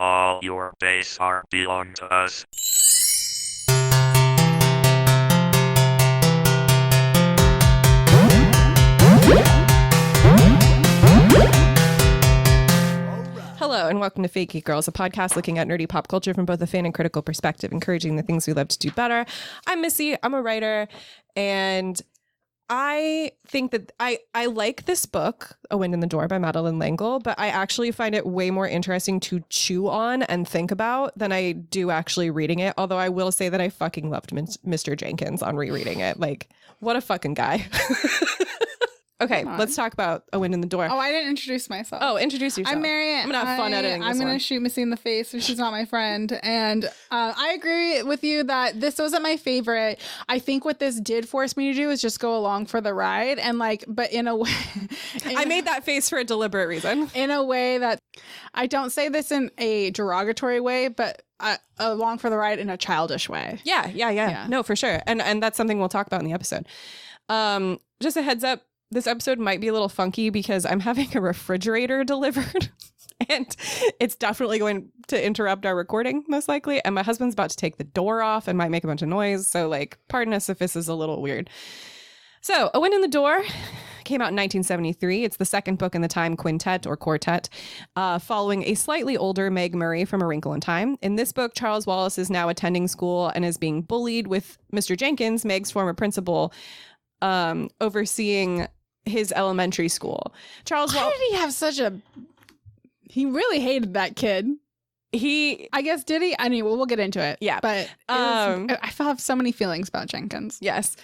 All your days are belong to us. Hello and welcome to Fake Geek Girls, a podcast looking at nerdy pop culture from both a fan and critical perspective, encouraging the things we love to do better. I'm Missy, I'm a writer, and I think that I like this book, A Wind in the Door by Madeleine L'Engle, but I actually find it way more interesting to chew on and think about than I do actually reading it, although I will say that I fucking loved Mr. Jenkins on rereading it. Like, what a fucking guy. Okay, let's talk about A Wind in the Door. Oh, I didn't introduce myself. Oh, introduce yourself. I'm Marianne. I'm going to have fun editing this I'm going to shoot Missy in the face if she's not my friend. And I agree with you that this wasn't my favorite. I think what this did force me to do is just go along for the ride. And like, but in a way... I made that face for a deliberate reason. In a way that... I don't say this in a derogatory way, but... along for the ride in a childish way. Yeah. No, for sure. And that's something we'll talk about in the episode. Just a heads up. This episode might be a little funky because I'm having a refrigerator delivered and it's definitely going to interrupt our recording, most likely. And my husband's about to take the door off and might make a bunch of noise. So, like, pardon us if this is a little weird. So, A Wind in the Door came out in 1973. It's the second book in the Time Quintet or Quartet, following a slightly older Meg Murray from A Wrinkle in Time. In this book, Charles Wallace is now attending school and is being bullied with Mr. Jenkins, Meg's former principal, overseeing his elementary school. Why did he have such a... He really hated that kid. I guess, did he? Anyway, we'll get into it. Yeah. But I felt have so many feelings about Jenkins. Yes.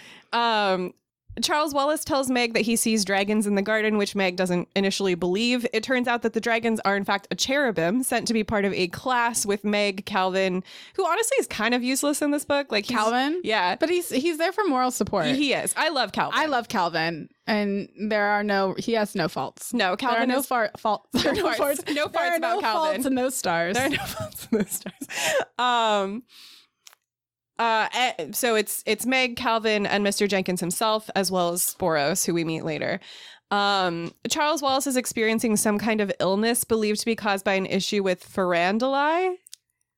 Charles Wallace tells Meg that he sees dragons in the garden, which Meg doesn't initially believe. It turns out that the dragons are, in fact, a cherubim sent to be part of a class with Meg, Calvin, who honestly is kind of useless in this book. Like Calvin? Yeah. But he's there for moral support. He is. I love Calvin. I love Calvin. And he has no faults. No, Calvin there are no faults. There are no farts about Calvin. Faults and no stars. There are no faults and no stars. So it's Meg, Calvin, and Mr. Jenkins himself, as well as Sporos, who we meet later. Charles Wallace is experiencing some kind of illness believed to be caused by an issue with farandulae.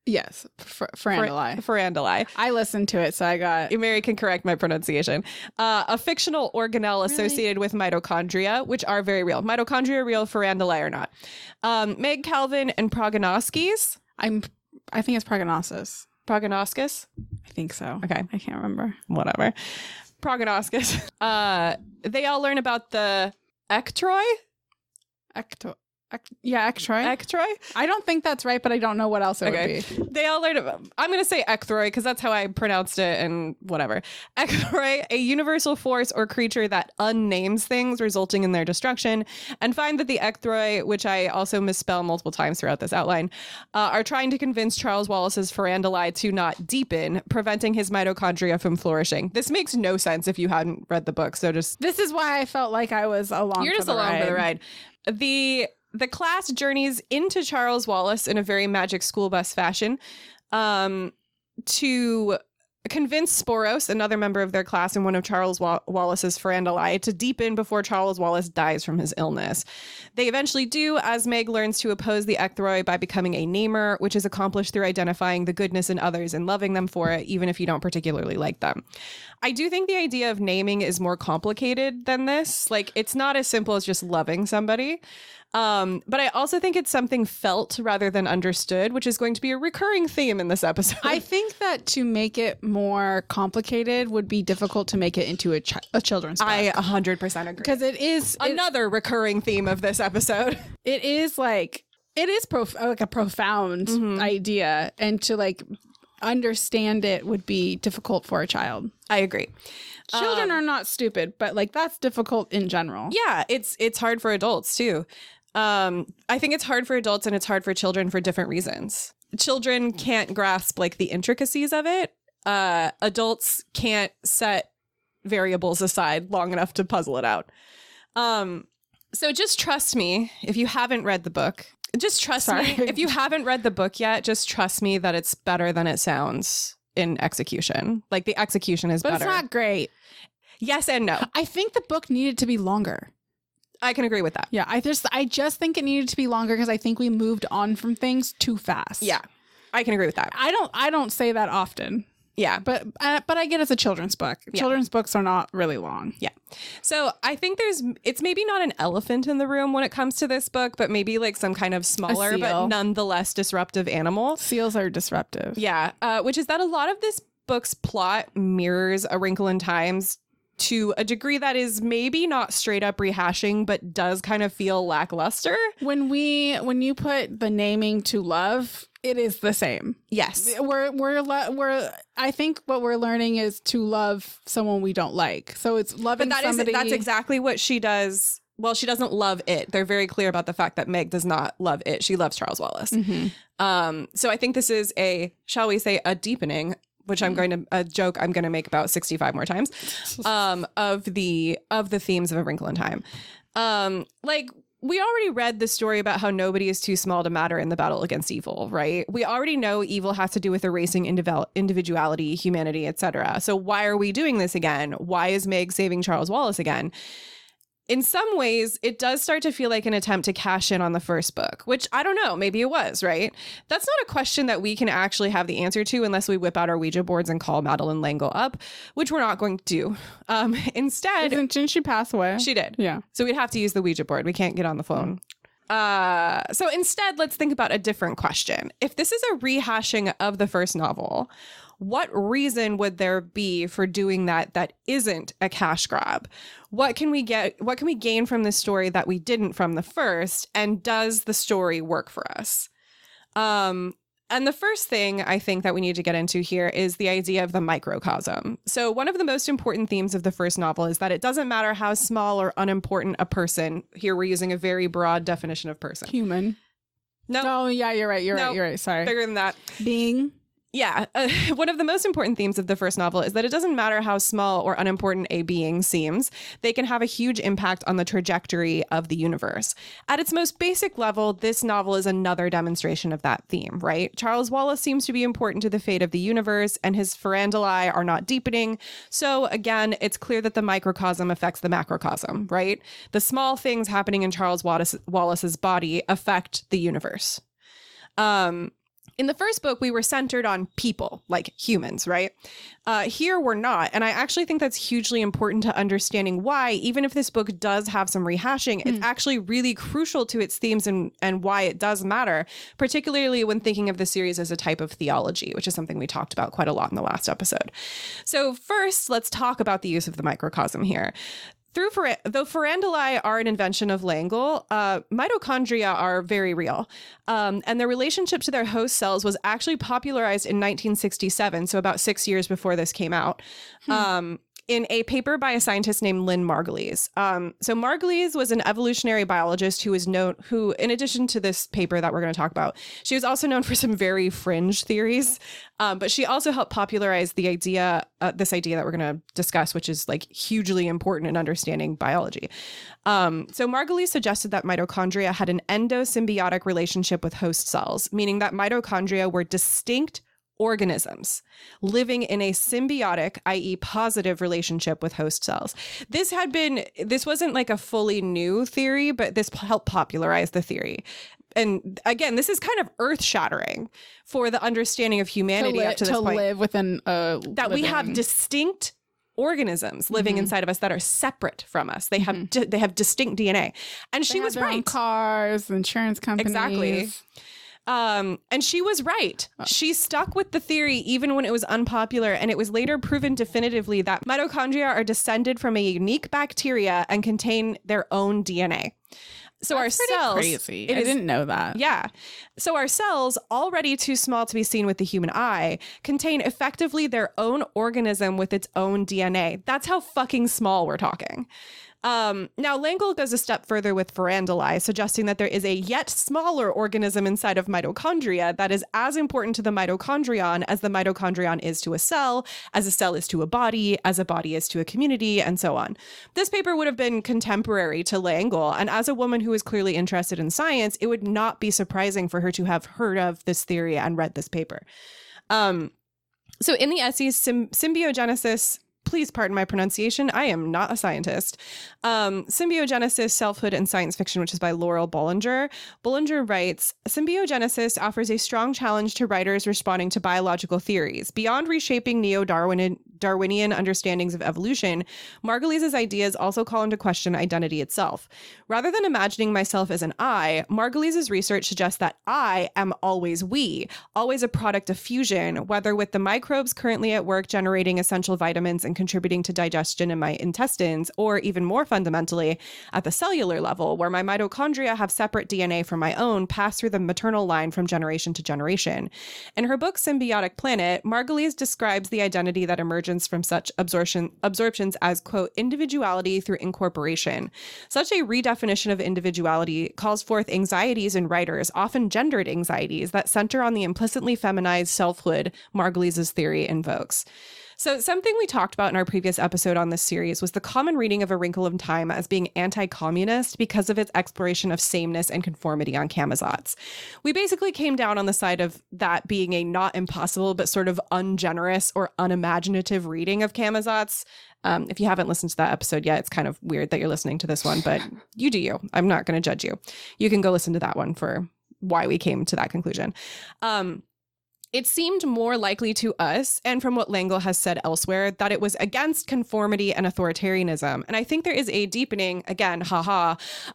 Yes, farandulae. Farandulae. I listened to it, so I got... Mary can correct my pronunciation. A fictional organelle associated with mitochondria, which are very real. Mitochondria are real, farandulae are not. Meg, Calvin, and Prognoskis. I think it's Prognosis. Prognoscus? I think so. Okay. I can't remember. Whatever. Prognoscus. They all learn about the ectroi. Ectroi. Ectroi? I don't think that's right, but I don't know what else it would be. They all learn about... I'm going to say ectroi because that's how I pronounced it and whatever. Ectroi, a universal force or creature that unnames things, resulting in their destruction, and find that the ectroi, which I also misspell multiple times throughout this outline, are trying to convince Charles Wallace's farandulae to not deepen, preventing his mitochondria from flourishing. This makes no sense if you hadn't read the book, so just... This is why I felt like I was along You're just along for the ride. The class journeys into Charles Wallace in a very Magic School Bus fashion to convince Sporos, another member of their class and one of Charles Wallace's farandulae, to deepen before Charles Wallace dies from his illness. They eventually do, as Meg learns to oppose the ectroi by becoming a namer, which is accomplished through identifying the goodness in others and loving them for it, even if you don't particularly like them. I do think the idea of naming is more complicated than this. Like, it's not as simple as just loving somebody. But I also think it's something felt rather than understood, which is going to be a recurring theme in this episode. I think that to make it more complicated would be difficult to make it into a children's book. I 100% agree. Because it is another recurring theme of this episode. It is like a profound idea, and to like understand it would be difficult for a child. I agree. Children are not stupid, but like that's difficult in general. Yeah, it's hard for adults too. I think it's hard for adults and it's hard for children for different reasons. Children can't grasp like the intricacies of it. Adults can't set variables aside long enough to puzzle it out. So just trust me if you haven't read the book. Just trust me. If you haven't read the book yet, just trust me that it's better than it sounds in execution. Like the execution is better. But it's not great. Yes and no. I think the book needed to be longer. I can agree with that. Yeah, I just think it needed to be longer because I think we moved on from things too fast. Yeah, I can agree with that. I don't say that often. Yeah. But I get it's a children's book. Yeah. Children's books are not really long. Yeah. So I think it's maybe not an elephant in the room when it comes to this book, but maybe like some kind of smaller but nonetheless disruptive animal. Seals are disruptive. Yeah. Which is that a lot of this book's plot mirrors A Wrinkle in Time's to a degree that is maybe not straight up rehashing, but does kind of feel lackluster. When you put the naming to love, it is the same. Yes. I think what we're learning is to love someone we don't like. So it's loving somebody. That's exactly what she does. Well, she doesn't love it. They're very clear about the fact that Meg does not love it. She loves Charles Wallace. Mm-hmm. So I think this is shall we say, a deepening, which a joke I'm going to make about 65 more times, of the themes of A Wrinkle in Time. We already read the story about how nobody is too small to matter in the battle against evil, right? We already know evil has to do with erasing individuality, humanity, etc. So why are we doing this again? Why is Meg saving Charles Wallace again? In some ways, it does start to feel like an attempt to cash in on the first book, which I don't know, maybe it was, right? That's not a question that we can actually have the answer to unless we whip out our Ouija boards and call Madeleine L'Engle up, which we're not going to do. Instead... Didn't she pass away? She did. Yeah. So we'd have to use the Ouija board. We can't get on the phone. So instead, let's think about a different question. If this is a rehashing of the first novel, what reason would there be for doing that isn't a cash grab? What can we gain from this story that we didn't from the first? And does the story work for us? And the first thing I think that we need to get into here is the idea of the microcosm. So one of the most important themes of the first novel is that it doesn't matter how small or unimportant a person. Here we're using a very broad definition of person. Human. No. Oh, yeah, you're right. You're right. Sorry. Bigger than that. Being. Yeah. One of the most important themes of the first novel is that it doesn't matter how small or unimportant a being seems. They can have a huge impact on the trajectory of the universe. At its most basic level, this novel is another demonstration of that theme, right? Charles Wallace seems to be important to the fate of the universe, and his farandulae are not deepening. So again, it's clear that the microcosm affects the macrocosm, right? The small things happening in Charles Wallace's body affect the universe. In the first book, we were centered on people, like humans, right? Here, we're not. And I actually think that's hugely important to understanding why, even if this book does have some rehashing, it's actually really crucial to its themes and why it does matter, particularly when thinking of the series as a type of theology, which is something we talked about quite a lot in the last episode. So first, let's talk about the use of the microcosm here. Though farandulae are an invention of L'Engle, mitochondria are very real. And their relationship to their host cells was actually popularized in 1967, so about 6 years before this came out, in a paper by a scientist named Lynn Margulies. So Margulies was an evolutionary biologist who, in addition to this paper that we're going to talk about, she was also known for some very fringe theories. But she also helped popularize this idea that we're going to discuss, which is like hugely important in understanding biology. So Margulies suggested that mitochondria had an endosymbiotic relationship with host cells, meaning that mitochondria were distinct organisms living in a symbiotic, i.e. positive relationship with host cells. This wasn't like a fully new theory, but this helped popularize the theory. And again, this is kind of earth-shattering for the understanding of humanity up to this point. To live within we have distinct organisms living inside of us that are separate from us. They have distinct DNA. And she was right. Cars, insurance companies. Exactly. And she was right. She stuck with the theory even when it was unpopular, and it was later proven definitively that mitochondria are descended from a unique bacteria and contain their own DNA. So That's our cells, crazy. I didn't know that. Yeah. So our cells, already too small to be seen with the human eye, contain effectively their own organism with its own DNA. That's how fucking small we're talking. Now, L'Engle goes a step further with farandulae, suggesting that there is a yet smaller organism inside of mitochondria that is as important to the mitochondrion as the mitochondrion is to a cell, as a cell is to a body, as a body is to a community, and so on. This paper would have been contemporary to L'Engle, and as a woman who is clearly interested in science, it would not be surprising for her to have heard of this theory and read this paper. So in the essays Symbiogenesis, Please pardon my pronunciation. I am not a scientist. Symbiogenesis, Selfhood, and Science Fiction, which is by Laurel Bollinger. Bollinger writes, symbiogenesis offers a strong challenge to writers responding to biological theories. Beyond reshaping Darwinian understandings of evolution, Margulies' ideas also call into question identity itself. Rather than imagining myself as an I, Margulies' research suggests that I am always we, always a product of fusion, whether with the microbes currently at work generating essential vitamins and contributing to digestion in my intestines, or even more fundamentally, at the cellular level, where my mitochondria have separate DNA from my own, passed through the maternal line from generation to generation. In her book Symbiotic Planet, Margulies describes the identity that emerges from such absorptions as, quote, individuality through incorporation. Such a redefinition of individuality calls forth anxieties in writers, often gendered anxieties, that center on the implicitly feminized selfhood Margulies' theory invokes. So something we talked about in our previous episode on this series was the common reading of A Wrinkle in Time as being anti-communist because of its exploration of sameness and conformity on Camazotz. We basically came down on the side of that being a not impossible but sort of ungenerous or unimaginative reading of Camazotz. If you haven't listened to that episode yet, it's kind of weird that you're listening to this one, but you do you. I'm not going to judge you. You can go listen to that one for why we came to that conclusion. It seemed more likely to us, and from what L'Engle has said elsewhere, that it was against conformity and authoritarianism. And I think there is a deepening, again,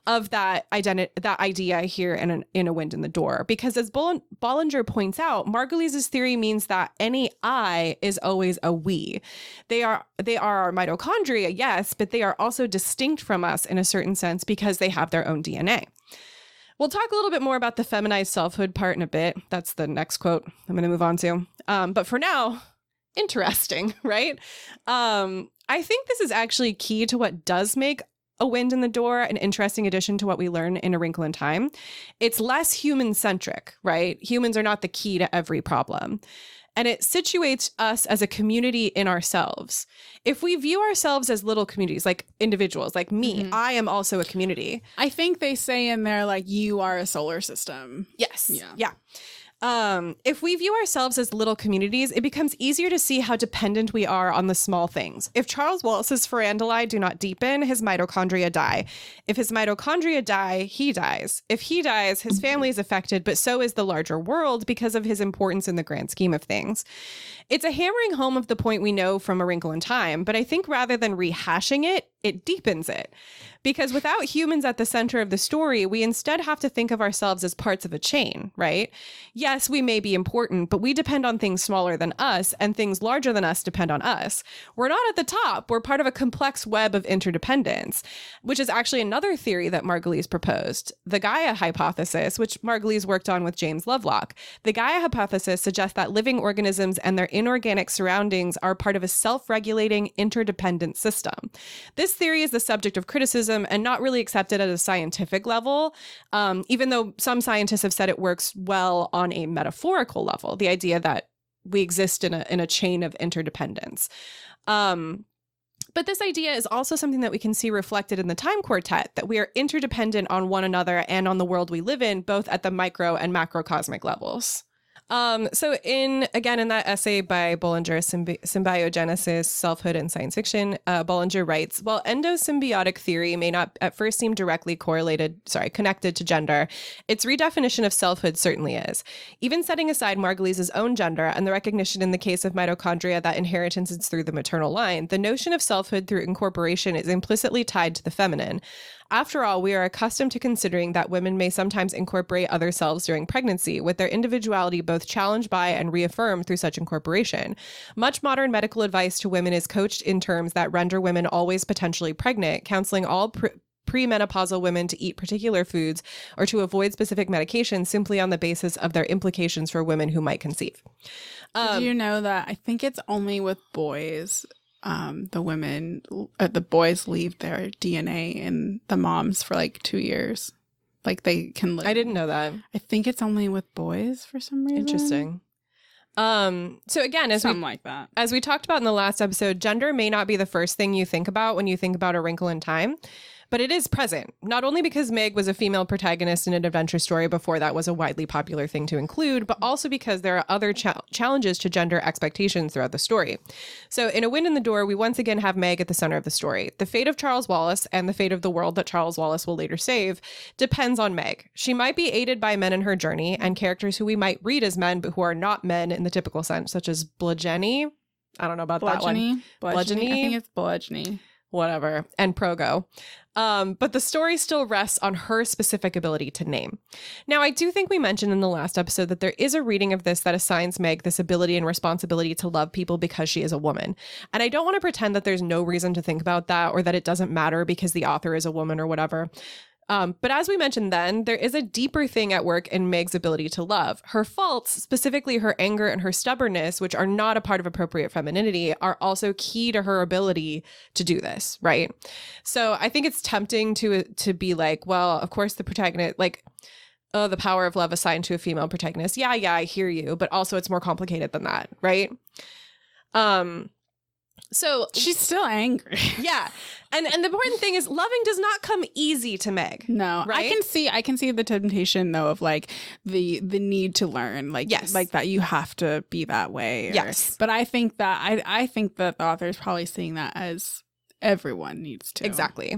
of that idea here in A Wind in the Door. Because as Bollinger points out, Margulies' theory means that any I is always a we. They are our mitochondria, yes, but they are also distinct from us in a certain sense because they have their own DNA. We'll talk a little bit more about the feminized selfhood part in a bit. That's the next quote I'm going to move on to. But for now, interesting, right? I think this is actually key to what does make A Wind in the Door an interesting addition to what we learn in A Wrinkle in Time. It's less human-centric, right? Humans are not the key to every problem. And it situates us as a community in ourselves. If we view ourselves as little communities, like individuals, like me, I am also a community. I think they say in there, like, you are a solar system. Yes. Yeah. If we view ourselves as little communities, it becomes easier to see how dependent we are on the small things. If Charles Wallace's farandulae do not deepen, his mitochondria die. If his mitochondria die, he dies. If he dies, his family is affected, but so is the larger world because of his importance in the grand scheme of things. It's a hammering home of the point we know from A Wrinkle in Time, but I think rather than rehashing it, it deepens it. Because without humans at the center of the story, we instead have to think of ourselves as parts of a chain, right? Yes, we may be important, but we depend on things smaller than us, and things larger than us depend on us. We're not at the top. We're part of a complex web of interdependence, which is actually another theory that Margulies proposed. The Gaia hypothesis, which Margulies worked on with James Lovelock. The Gaia hypothesis suggests that living organisms and their inorganic surroundings are part of a self-regulating, interdependent system. This theory is the subject of criticism and not really accepted at a scientific level, even though some scientists have said it works well on a metaphorical level, the idea that we exist in a chain of interdependence. But this idea is also something that we can see reflected in the Time Quartet, that we are interdependent on one another and on the world we live in, both at the micro and macrocosmic levels. So in that essay by Bollinger, Symbiogenesis, Selfhood, and Science Fiction, Bollinger writes, while endosymbiotic theory may not at first seem directly connected to gender, its redefinition of selfhood certainly is. Even setting aside Margulies' own gender and the recognition in the case of mitochondria that inheritance is through the maternal line, the notion of selfhood through incorporation is implicitly tied to the feminine. After all, we are accustomed to considering that women may sometimes incorporate other selves during pregnancy, with their individuality both challenged by and reaffirmed through such incorporation. Much modern medical advice to women is couched in terms that render women always potentially pregnant, counseling all premenopausal women to eat particular foods or to avoid specific medications simply on the basis of their implications for women who might conceive. Did you know that I think it's only with boys the boys leave their DNA in the moms for like 2 years. Like they can live. I didn't know that. I think it's only with boys for some reason. Interesting. So again, something like that. As we talked about in the last episode, gender may not be the first thing you think about when you think about A Wrinkle in Time. but it is present, not only because Meg was a female protagonist in an adventure story before that was a widely popular thing to include, but also because there are other challenges to gender expectations throughout the story. So in A Wind in the Door, we once again have Meg at the center of the story. The fate of Charles Wallace and the fate of the world that Charles Wallace will later save depends on Meg. She might be aided by men in her journey and characters who we might read as men, but who are not men in the typical sense, such as Bludgeony. I don't know about that one. Bludgeony. I think it's Bludgeony. Whatever. And Progo. But the story still rests on her specific ability to name. Now, I do think we mentioned in the last episode that there is a reading of this that assigns Meg this ability and responsibility to love people because she is a woman. And I don't want to pretend that there's no reason to think about that or that it doesn't matter because the author is a woman or whatever. But as we mentioned then, there is a deeper thing at work in Meg's ability to love. Her faults, specifically her anger and her stubbornness, which are not a part of appropriate femininity, are also key to her ability to do this, right? So I think it's tempting to be like, well, of course the protagonist, like, oh, the power of love assigned to a female protagonist. Yeah, I hear you, but also it's more complicated than that, right? So she's still angry. Yeah. And the important thing is loving does not come easy to Meg. No. Right? I can see the temptation though of like the need to learn. Like yes. Like that you have to be that way. Yes. But I think that I think that the author is probably seeing that as everyone needs to. Exactly.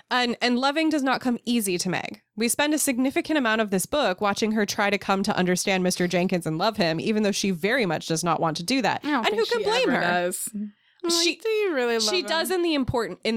And loving does not come easy to Meg. We spend a significant amount of this book watching her try to come to understand Mr. Jenkins and love him, even though she very much does not want to do that. And who can blame her? Does. She, do you really love she him? does in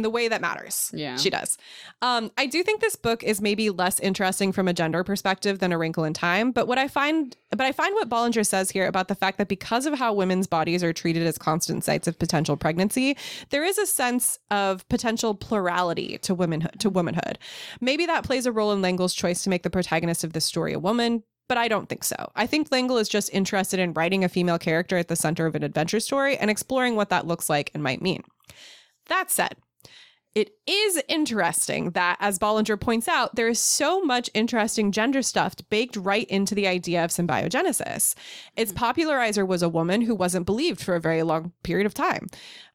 the way that matters. Yeah. She does. I do think this book is maybe less interesting from a gender perspective than A Wrinkle in Time, but I find what Bollinger says here about the fact that because of how women's bodies are treated as constant sites of potential pregnancy, there is a sense of potential plurality to womanhood. Maybe that plays a role in L'Engle's choice to make the protagonist of this story a woman, but I don't think so. I think L'Engle is just interested in writing a female character at the center of an adventure story and exploring what that looks like and might mean. That said, it is interesting that, as Bollinger points out, there is so much interesting gender stuff baked right into the idea of symbiogenesis. Its popularizer was a woman who wasn't believed for a very long period of time.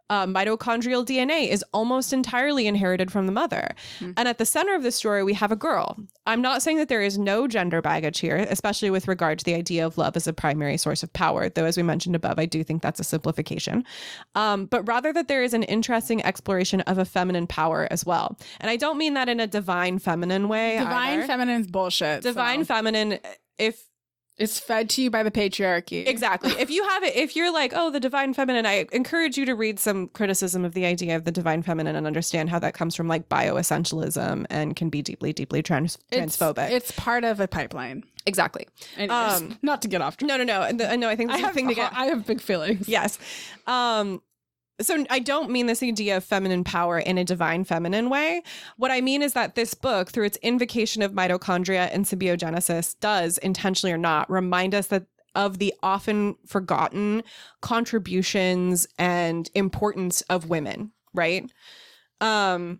Mitochondrial DNA is almost entirely inherited from the mother. And at the center of the story, we have a girl. I'm not saying that there is no gender baggage here, especially with regard to the idea of love as a primary source of power, though, as we mentioned above, I do think that's a simplification. But rather that there is an interesting exploration of a feminine power as well. And I don't mean that in a divine feminine way. Divine feminine is bullshit. Divine feminine, if it's fed to you by the patriarchy. Exactly. If you're like, oh, the divine feminine, I encourage you to read some criticism of the idea of the divine feminine and understand how that comes from like bioessentialism and can be deeply, deeply transphobic. It's part of a pipeline. Exactly. Anyways, not to get off. No. No, I think that's the thing to get. I have big feelings. Yes. So I don't mean this idea of feminine power in a divine feminine way. What I mean is that this book, through its invocation of mitochondria and symbiogenesis, does, intentionally or not, remind us that of the often forgotten contributions and importance of women, right? So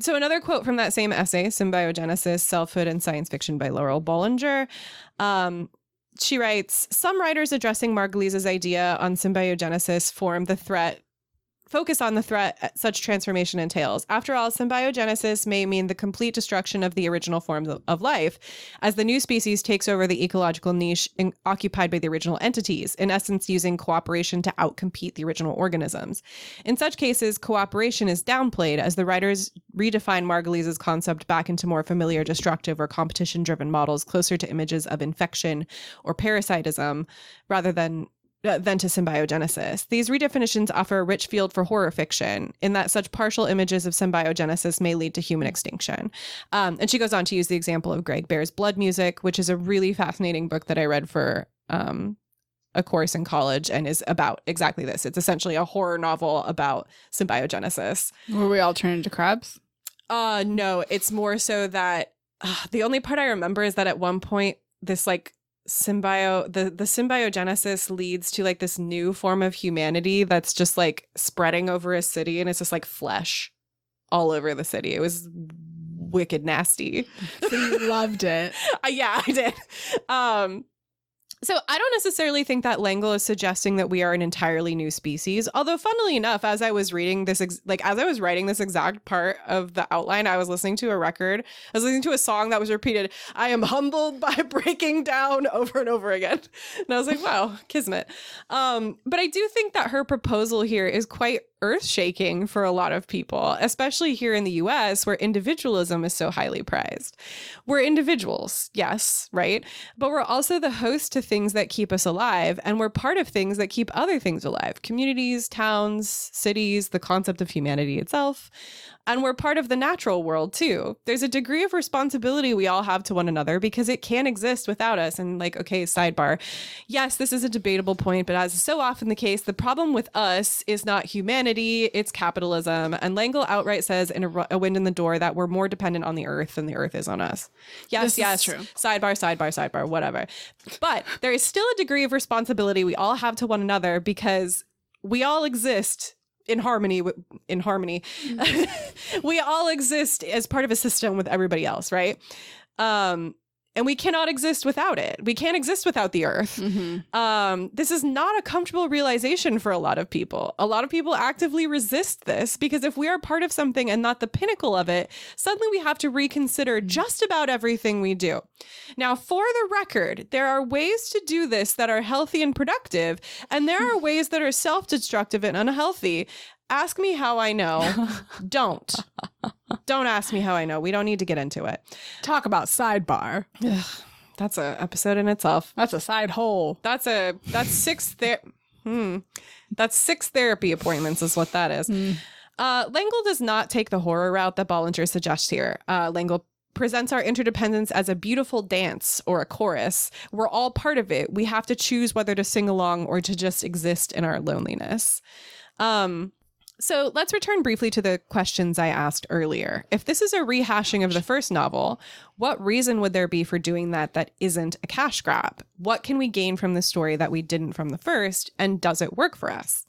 another quote from that same essay, Symbiogenesis, Selfhood, and Science Fiction by Laurel Bollinger. She writes, some writers addressing Margulise's idea on symbiogenesis focus on the threat such transformation entails. After all, symbiogenesis may mean the complete destruction of the original forms of life, as the new species takes over the ecological niche occupied by the original entities, in essence using cooperation to outcompete the original organisms. In such cases, cooperation is downplayed as the writers redefine Margulise's concept back into more familiar destructive or competition-driven models closer to images of infection or parasitism rather than to symbiogenesis. These redefinitions offer a rich field for horror fiction, in that such partial images of symbiogenesis may lead to human extinction. And she goes on to use the example of Greg Bear's Blood Music, which is a really fascinating book that I read for a course in college and is about exactly this. It's essentially a horror novel about symbiogenesis. Were we all turned into crabs? No, it's more so that the only part I remember is that at one point this like the symbiogenesis leads to like this new form of humanity that's just like spreading over a city, and it's just like flesh all over the city. It was wicked nasty. So you loved it. Yeah, I did. So I don't necessarily think that L'Engle is suggesting that we are an entirely new species. Although, funnily enough, as I was reading this, as I was writing this exact part of the outline, I was listening to a record. I was listening to a song that was repeated. I am humbled by breaking down over and over again. And I was like, wow, kismet. But I do think that her proposal here is quite earth-shaking for a lot of people, especially here in the US, where individualism is so highly prized. We're individuals, yes, right? But we're also the host to things that keep us alive, and we're part of things that keep other things alive. Communities, towns, cities, the concept of humanity itself. And we're part of the natural world, too. There's a degree of responsibility we all have to one another because it can't exist without us. And like, okay, sidebar. Yes, this is a debatable point, but as is so often the case, the problem with us is not humanity, it's capitalism. And L'Engle outright says in A Wind in the Door that we're more dependent on the earth than the earth is on us. Yes, yes, true. Sidebar, whatever. But there is still a degree of responsibility we all have to one another because we all exist in harmony. We all exist as part of a system with everybody else, right? And we cannot exist without it. We can't exist without the earth. This is not a comfortable realization for a lot of people. A lot of people actively resist this because if we are part of something and not the pinnacle of it, suddenly we have to reconsider just about everything we do. Now, for the record, there are ways to do this that are healthy and productive, and there are ways that are self-destructive and unhealthy. Ask me how I know. Don't ask me how I know. We don't need to get into it. Talk about sidebar. Ugh, that's an episode in itself. That's a side hole. That's six therapy appointments is what that is. L'Engle does not take the horror route that Bollinger suggests here. L'Engle presents our interdependence as a beautiful dance or a chorus. We're all part of it. We have to choose whether to sing along or to just exist in our loneliness. So let's return briefly to the questions I asked earlier. If this is a rehashing of the first novel, what reason would there be for doing that isn't a cash grab? What can we gain from the story that we didn't from the first? And does it work for us?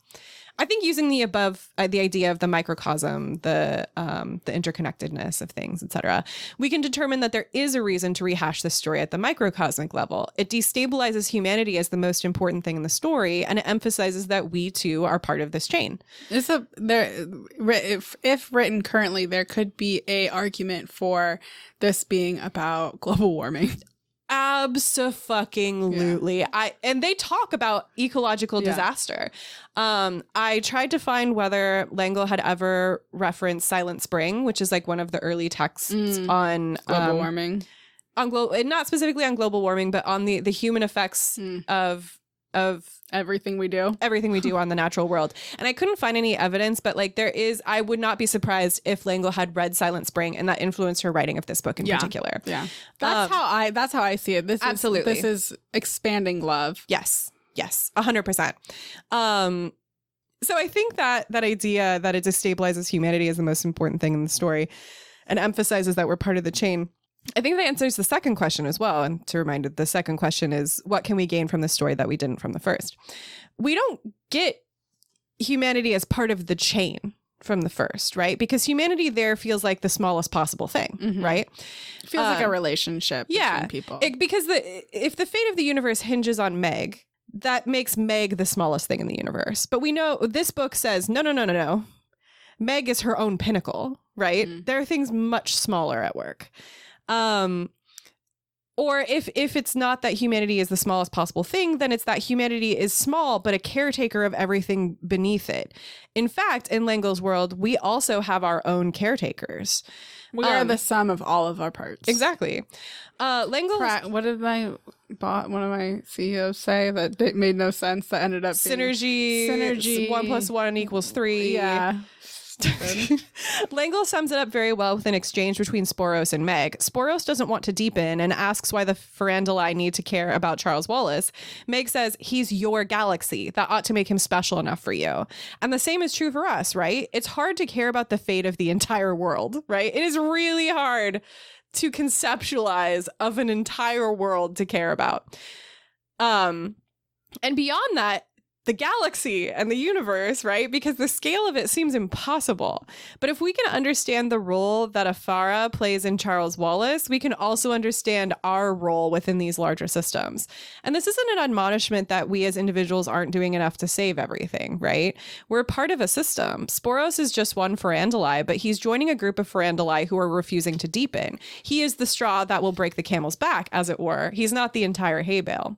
I think using the above, the idea of the microcosm, the interconnectedness of things, etc., we can determine that there is a reason to rehash this story at the microcosmic level. It destabilizes humanity as the most important thing in the story, and it emphasizes that we too are part of this chain. If written currently, there could be a argument for this being about global warming. Abso-fucking-lutely. Yeah. And they talk about ecological disaster. I tried to find whether L'Engle had ever referenced Silent Spring, which is like one of the early texts on global warming. Not specifically on global warming, but on the human effects of everything we do on the natural world. And I couldn't find any evidence, but like I would not be surprised if L'Engle had read Silent Spring and that influenced her writing of this book in particular. Yeah. That's how I see it. This is expanding love. Yes. 100%. So I think that idea that it destabilizes humanity is the most important thing in the story and emphasizes that we're part of the chain. I think that answers the second question as well. And to remind you, the second question is, what can we gain from the story that we didn't from the first? We don't get humanity as part of the chain from the first, right? Because humanity there feels like the smallest possible thing, right? It feels like a relationship between people. Because if the fate of the universe hinges on Meg, that makes Meg the smallest thing in the universe. But we know this book says, no. Meg is her own pinnacle, right? There are things much smaller at work. Or if it's not that humanity is the smallest possible thing, then it's that humanity is small, but a caretaker of everything beneath it. In fact, in L'Engle's world, we also have our own caretakers. We are the sum of all of our parts. Exactly. L'Engle. What did one of my CEOs say that it made no sense? That ended up being synergy. 1 + 1 = 3. Yeah. L'Engle sums it up very well with an exchange between Sporos and Meg. Sporos doesn't want to deepen and asks why the Farandali need to care about Charles Wallace. Meg says, he's your galaxy. That ought to make him special enough for you. And the same is true for us, right? It's hard to care about the fate of the entire world, right? It is really hard to conceptualize of an entire world to care about. And beyond that, the galaxy and the universe, right? Because the scale of it seems impossible. But if we can understand the role that Afara plays in Charles Wallace, we can also understand our role within these larger systems. And this isn't an admonishment that we as individuals aren't doing enough to save everything, right? We're part of a system. Sporos is just one Ferandali, but he's joining a group of Ferandali who are refusing to deepen. He is the straw that will break the camel's back, as it were. He's not the entire hay bale.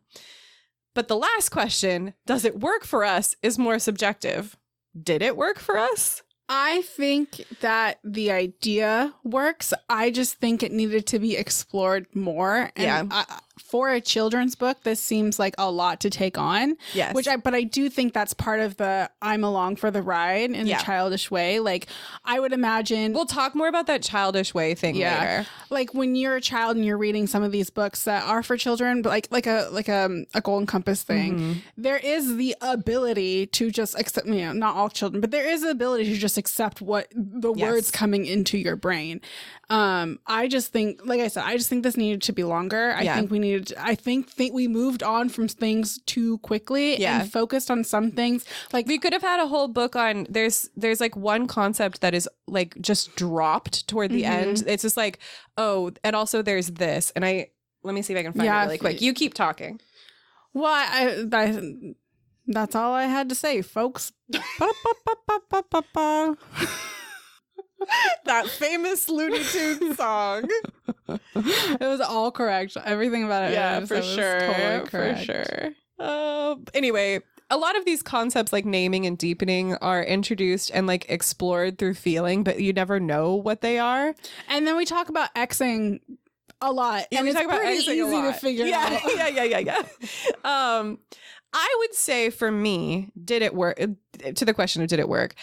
But the last question, does it work for us, is more subjective. Did it work for us? I think that the idea works. I just think it needed to be explored more. And for a children's book, this seems like a lot to take on. Yes. But I do think that's part of the I'm along for the ride in a childish way. Like, I would imagine we'll talk more about that childish way thing later. Like when you're a child and you're reading some of these books that are for children, but like a Golden Compass thing, there is the ability to just accept, not all children, but there is the ability to just accept what the words coming into your brain. I just think, like I said, I just think this needed to be longer. I think we moved on from things too quickly and focused on some things. Like, we could have had a whole book on, there's like one concept that is like just dropped toward the end. It's just like, oh, and also there's this. And let me see if I can find it really quick. You keep talking. Well, that's all I had to say, folks. That famous Looney Tunes song. It was all correct. Everything about it. Yeah, for sure. Totally correct. For sure. Anyway, a lot of these concepts like naming and deepening are introduced and like explored through feeling, but you never know what they are. And then we talk about Xing a lot. Yeah, and we it's talk about pretty Xing easy to figure out. Yeah. I would say for me, did it work? To the question of did it work?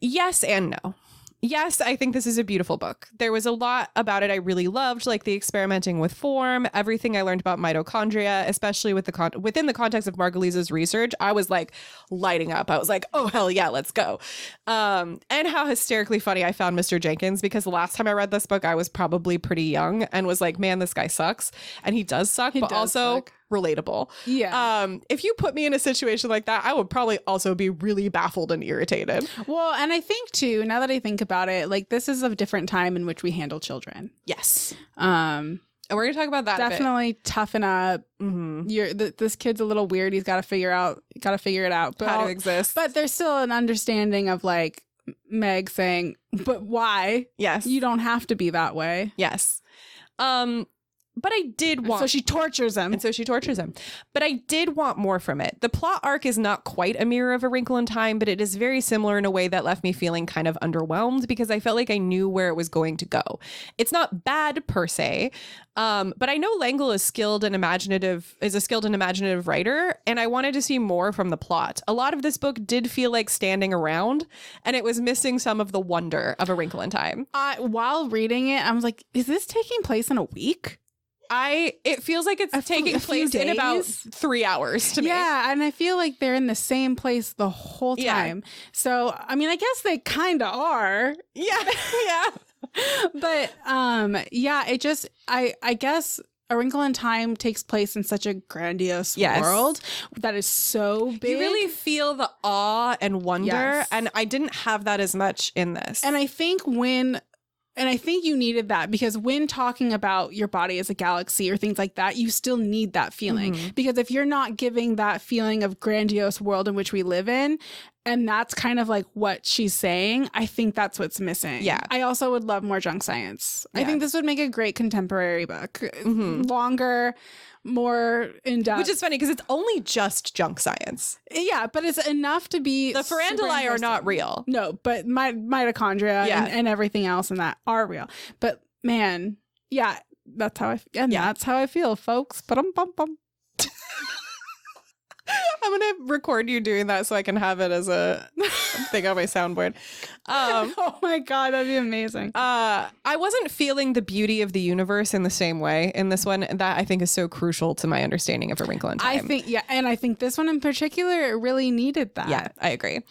Yes and no. Yes, I think this is a beautiful book. There was a lot about it I really loved, like the experimenting with form, everything I learned about mitochondria, especially with within the context of Margolisa's research. I was like lighting up. I was like, oh, hell yeah, let's go. And how hysterically funny I found Mr. Jenkins, because the last time I read this book, I was probably pretty young and was like, man, this guy sucks. And he does suck, but also relatable. Yeah. If you put me in a situation like that, I would probably also be really baffled and irritated. Well, and I think too, now that I think about it, like this is a different time in which we handle children. Yes. And we're gonna talk about that. Definitely toughen up. This kid's a little weird. He's got to figure it out. But how to exist. But there's still an understanding of like Meg saying, "But why? Yes, you don't have to be that way." Yes. But I did want... So she tortures him. And so she tortures him. But I did want more from it. The plot arc is not quite a mirror of A Wrinkle in Time, but it is very similar in a way that left me feeling kind of underwhelmed because I felt like I knew where it was going to go. It's not bad per se, but I know L'Engle is a skilled and imaginative writer, and I wanted to see more from the plot. A lot of this book did feel like standing around, and it was missing some of the wonder of A Wrinkle in Time. While reading it, I was like, is this taking place in a week? It feels like it's taking place in about 3 hours to me. Yeah, and I feel like they're in the same place the whole time. Yeah. So, I mean, I guess they kind of are. Yeah, yeah. But, it just, I guess A Wrinkle in Time takes place in such a grandiose world that is so big. You really feel the awe and wonder, and I didn't have that as much in this. And I think you needed that because when talking about your body as a galaxy or things like that, you still need that feeling. Because if you're not giving that feeling of grandiose world in which we live in, and that's kind of like what she's saying, I think that's what's missing. Yeah. I also would love more junk science. Yeah. I think this would make a great contemporary book. Longer, more in-depth. Which is funny because it's only just junk science. Yeah, but it's enough to be... The Ferandali are not real. No, but mitochondria and everything else in that are real. But man, that's how that's how I feel, folks. Ba-dum-bum-bum. I'm going to record you doing that so I can have it as a thing on my soundboard. Oh my God, that'd be amazing. I wasn't feeling the beauty of the universe in the same way in this one. And that I think is so crucial to my understanding of A Wrinkle in Time. And I think this one in particular really needed that. Yeah, I agree.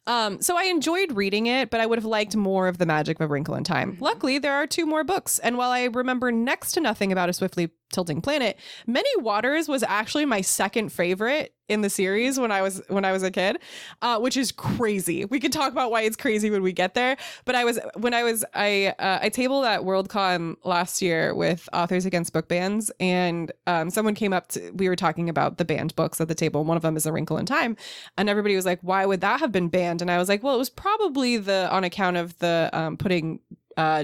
So I enjoyed reading it, but I would have liked more of the magic of A Wrinkle in Time. Luckily, there are 2 more books. And while I remember next to nothing about A Swiftly Tilting Planet, Many Waters was actually my second favorite in the series when I was a kid, which is crazy. We could talk about why it's crazy when we get there. But I tabled at Worldcon last year with Authors Against Book Bans, and someone came up to, we were talking about the banned books at the table. One of them is A Wrinkle in Time, and everybody was like, "Why would that have been banned?" And I was like, "Well, it was probably on account of the putting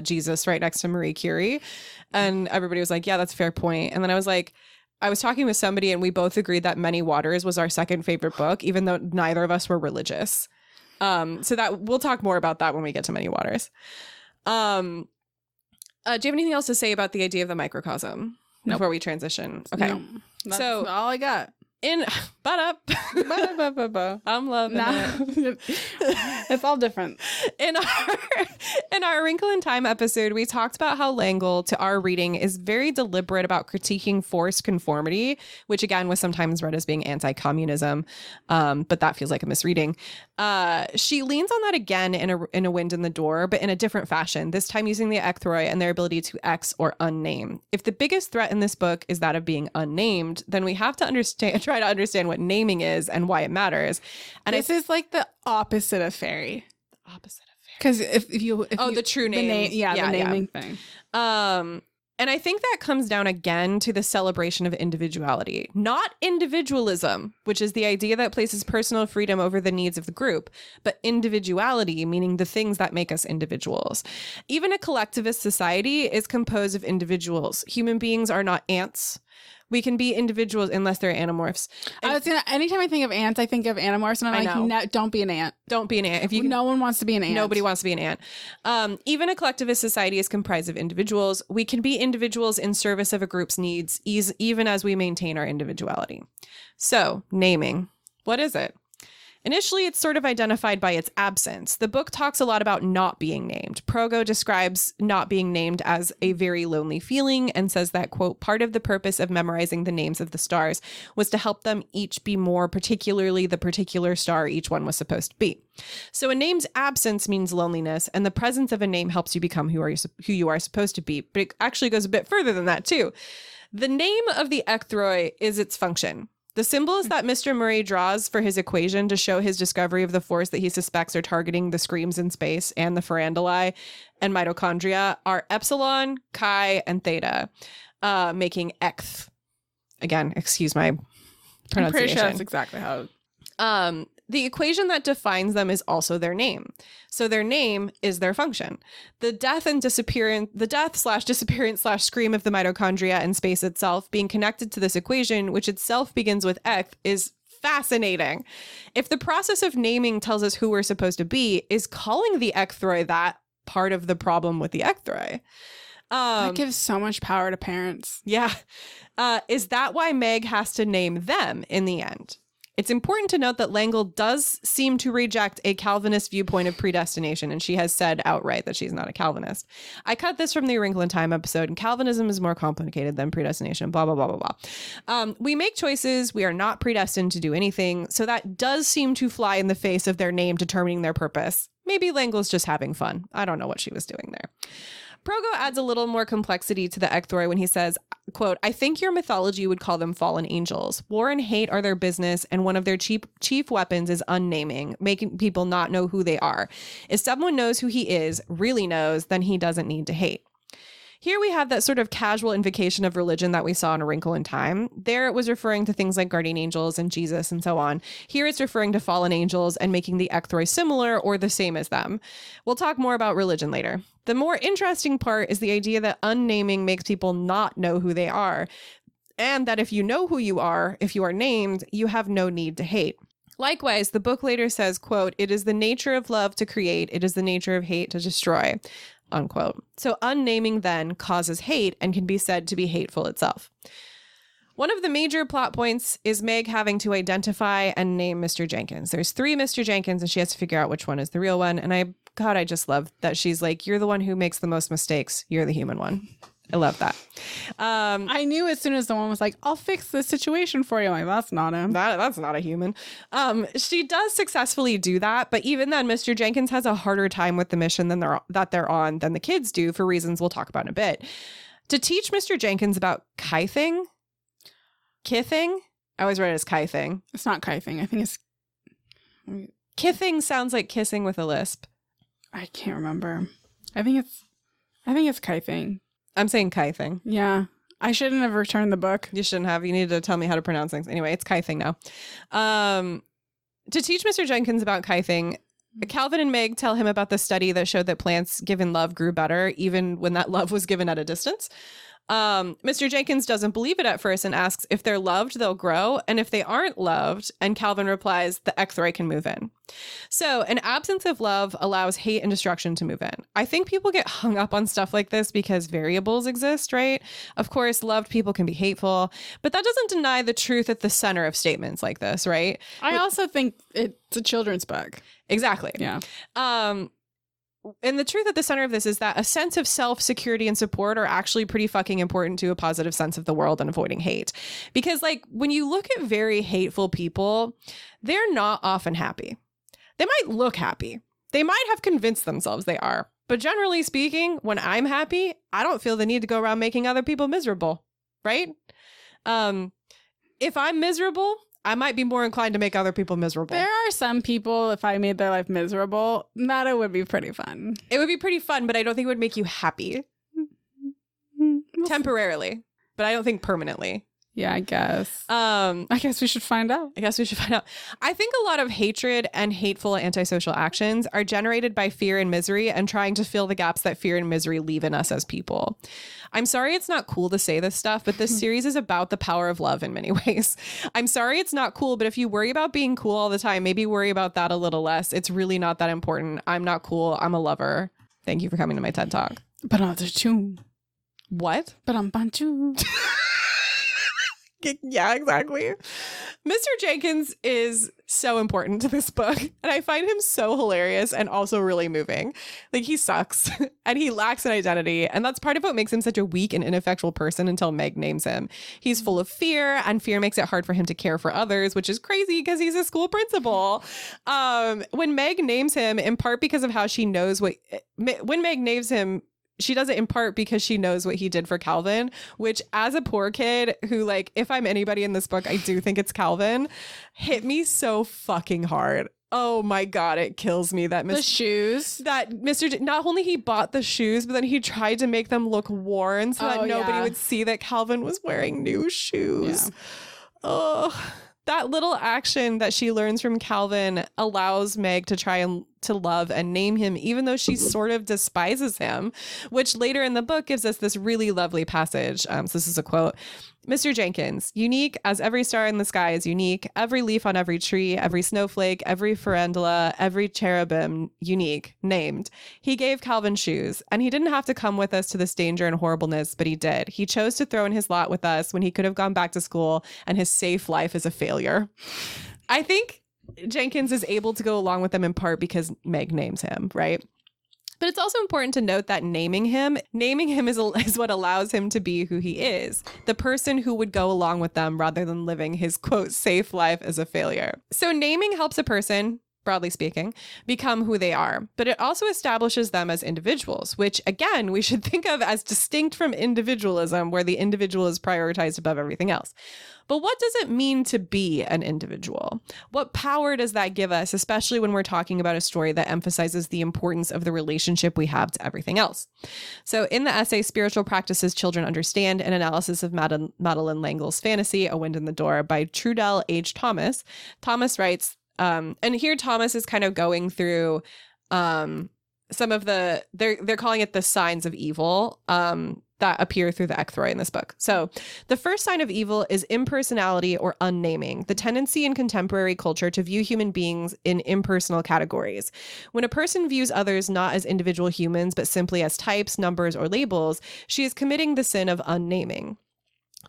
Jesus right next to Marie Curie," and everybody was like, "Yeah, that's a fair point." And then I was like, I was talking with somebody and we both agreed that Many Waters was our second favorite book, even though neither of us were religious. So that we'll talk more about that when we get to Many Waters. Do you have anything else to say about the idea of the microcosm before we transition? Okay. No, that's so all I got. I'm loving it. It's all different. In our Wrinkle in Time episode, we talked about how L'Engle, to our reading, is very deliberate about critiquing forced conformity, which again was sometimes read as being anti-communism, but that feels like a misreading. She leans on that again in a Wind in the Door, but in a different fashion, this time using the ecthroi and their ability to X or unname. If the biggest threat in this book is that of being unnamed, then we have to try to understand what naming is and why it matters. And this is like the opposite of fairy. The opposite of fairy. Because if you the true name. the naming thing. And I think that comes down again to the celebration of individuality, not individualism, which is the idea that places personal freedom over the needs of the group, but individuality, meaning the things that make us individuals. Even a collectivist society is composed of individuals. Human beings are not ants. We can be individuals unless they're animorphs. And anytime I think of ants, I think of animorphs, and I'm like, no, don't be an ant. Don't be an ant. No one wants to be an ant. Nobody wants to be an ant. Even a collectivist society is comprised of individuals. We can be individuals in service of a group's needs, even as we maintain our individuality. So, naming. What is it? Initially, it's sort of identified by its absence. The book talks a lot about not being named. Progo describes not being named as a very lonely feeling and says that, quote, part of the purpose of memorizing the names of the stars was to help them each be more particularly the particular star each one was supposed to be. So a name's absence means loneliness, and the presence of a name helps you become who you are supposed to be. But it actually goes a bit further than that, too. The name of the ecthroi is its function. The symbols that Mr. Murray draws for his equation to show his discovery of the force that he suspects are targeting the screams in space and the farandulae and mitochondria are epsilon, chi, and theta, making ecth. Again, excuse my pronunciation. I'm pretty sure that's exactly how. The equation that defines them is also their name. So their name is their function. The death/disappearance/scream of the mitochondria and space itself being connected to this equation, which itself begins with eth, is fascinating. If the process of naming tells us who we're supposed to be, is calling the ecthroi that part of the problem with the ecthroi? That gives so much power to parents. Yeah. Is that why Meg has to name them in the end? It's important to note that L'Engle does seem to reject a Calvinist viewpoint of predestination, and she has said outright that she's not a Calvinist. I cut this from the A Wrinkle in Time episode, and Calvinism is more complicated than predestination, blah, blah, blah, blah, blah. We make choices. We are not predestined to do anything, so that does seem to fly in the face of their name determining their purpose. Maybe L'Engle's just having fun. I don't know what she was doing there. Progo adds a little more complexity to the ecthroi when he says, quote, I think your mythology would call them fallen angels. War and hate are their business, and one of their chief weapons is unnaming, making people not know who they are. If someone knows who he is, really knows, then he doesn't need to hate. Here we have that sort of casual invocation of religion that we saw in A Wrinkle in Time. There it was referring to things like guardian angels and Jesus and so on. Here it's referring to fallen angels and making the ecthroi similar or the same as them. We'll talk more about religion later. The more interesting part is the idea that unnaming makes people not know who they are, and that if you know who you are, if you are named, you have no need to hate. Likewise, the book later says, quote, it is the nature of love to create, it is the nature of hate to destroy, unquote. So unnaming then causes hate and can be said to be hateful itself. One of the major plot points is Meg having to identify and name Mr. Jenkins. There's 3 Mr. Jenkins and she has to figure out which one is the real one. And I just love that she's like, you're the one who makes the most mistakes. You're the human one. I love that. I knew as soon as the one was like, I'll fix the situation for you. I'm like, that's not him. That's not a human. She does successfully do that. But even then, Mr. Jenkins has a harder time with the mission that they're on than the kids do for reasons we'll talk about in a bit. To teach Mr. Jenkins about kithing, I always read it as Kything. It's not Kything. I think it's... Kithing sounds like kissing with a lisp. I can't remember. I think it's Kything. I'm saying Kything. Yeah. I shouldn't have returned the book. You shouldn't have. You needed to tell me how to pronounce things. Anyway, it's Kything now. To teach Mr. Jenkins about Kything, Calvin and Meg tell him about the study that showed that plants given love grew better, even when that love was given at a distance. Mr. Jenkins doesn't believe it at first and asks if they're loved, they'll grow. And if they aren't loved, and Calvin replies, the ecthroid can move in. So an absence of love allows hate and destruction to move in. I think people get hung up on stuff like this because variables exist, right? Of course, loved people can be hateful, but that doesn't deny the truth at the center of statements like this, right? I also think it's a children's book. Exactly. Yeah. And the truth at the center of this is that a sense of self, security, and support are actually pretty fucking important to a positive sense of the world and avoiding hate. Because, like, when you look at very hateful people, they're not often happy. They might look happy. They might have convinced themselves they are. But generally speaking, when I'm happy, I don't feel the need to go around making other people miserable, right? If I'm miserable, I might be more inclined to make other people miserable. There are some people, if I made their life miserable, that it would be pretty fun. It would be pretty fun, but I don't think it would make you happy. Temporarily, but I don't think permanently. Yeah, I guess. I guess we should find out. I think a lot of hatred and hateful antisocial actions are generated by fear and misery and trying to fill the gaps that fear and misery leave in us as people. I'm sorry it's not cool to say this stuff, but this series is about the power of love in many ways. I'm sorry it's not cool, but if you worry about being cool all the time, maybe worry about that a little less. It's really not that important. I'm not cool. I'm a lover. Thank you for coming to my TED Talk. But on the tune. What? But on Bantu. Yeah, exactly. Mr. Jenkins is so important to this book, and I find him so hilarious and also really moving. Like, he sucks, and he lacks an identity, and that's part of what makes him such a weak and ineffectual person until Meg names him. He's full of fear, and fear makes it hard for him to care for others, which is crazy because he's a school principal. When Meg names him, in part because of how she knows when Meg names him, she does it in part because she knows what he did for Calvin, which as a poor kid who, like, if I'm anybody in this book, I do think it's Calvin, hit me so fucking hard. Oh my God, it kills me that the shoes. Not only he bought the shoes, but then he tried to make them look worn so that nobody would see that Calvin was wearing new shoes. Yeah. Oh, that little action that she learns from Calvin allows Meg to try and to love and name him, even though she sort of despises him, which later in the book gives us this really lovely passage. So this is a quote. Mr. Jenkins, unique as every star in the sky is unique, every leaf on every tree, every snowflake, every farandula, every cherubim, unique, named. He gave Calvin shoes, and he didn't have to come with us to this danger and horribleness, but he did. He chose to throw in his lot with us when he could have gone back to school, and his safe life is a failure. I think Jenkins is able to go along with them in part because Meg names him, right? But it's also important to note that naming him is what allows him to be who he is, the person who would go along with them rather than living his, quote, safe life as a failure. So naming helps a person, broadly speaking, become who they are, but it also establishes them as individuals, which, again, we should think of as distinct from individualism, where the individual is prioritized above everything else. But what does it mean to be an individual? What power does that give us, especially when we're talking about a story that emphasizes the importance of the relationship we have to everything else? So in the essay, Spiritual Practices Children Understand, an analysis of Madeleine L'Engle's fantasy, A Wind in the Door, by Trudelle H. Thomas writes, and here Thomas is kind of going through some of they're calling it the signs of evil that appear through the ecthroid in this book. So the first sign of evil is impersonality or unnaming, the tendency in contemporary culture to view human beings in impersonal categories. When a person views others not as individual humans, but simply as types, numbers, or labels, she is committing the sin of unnaming.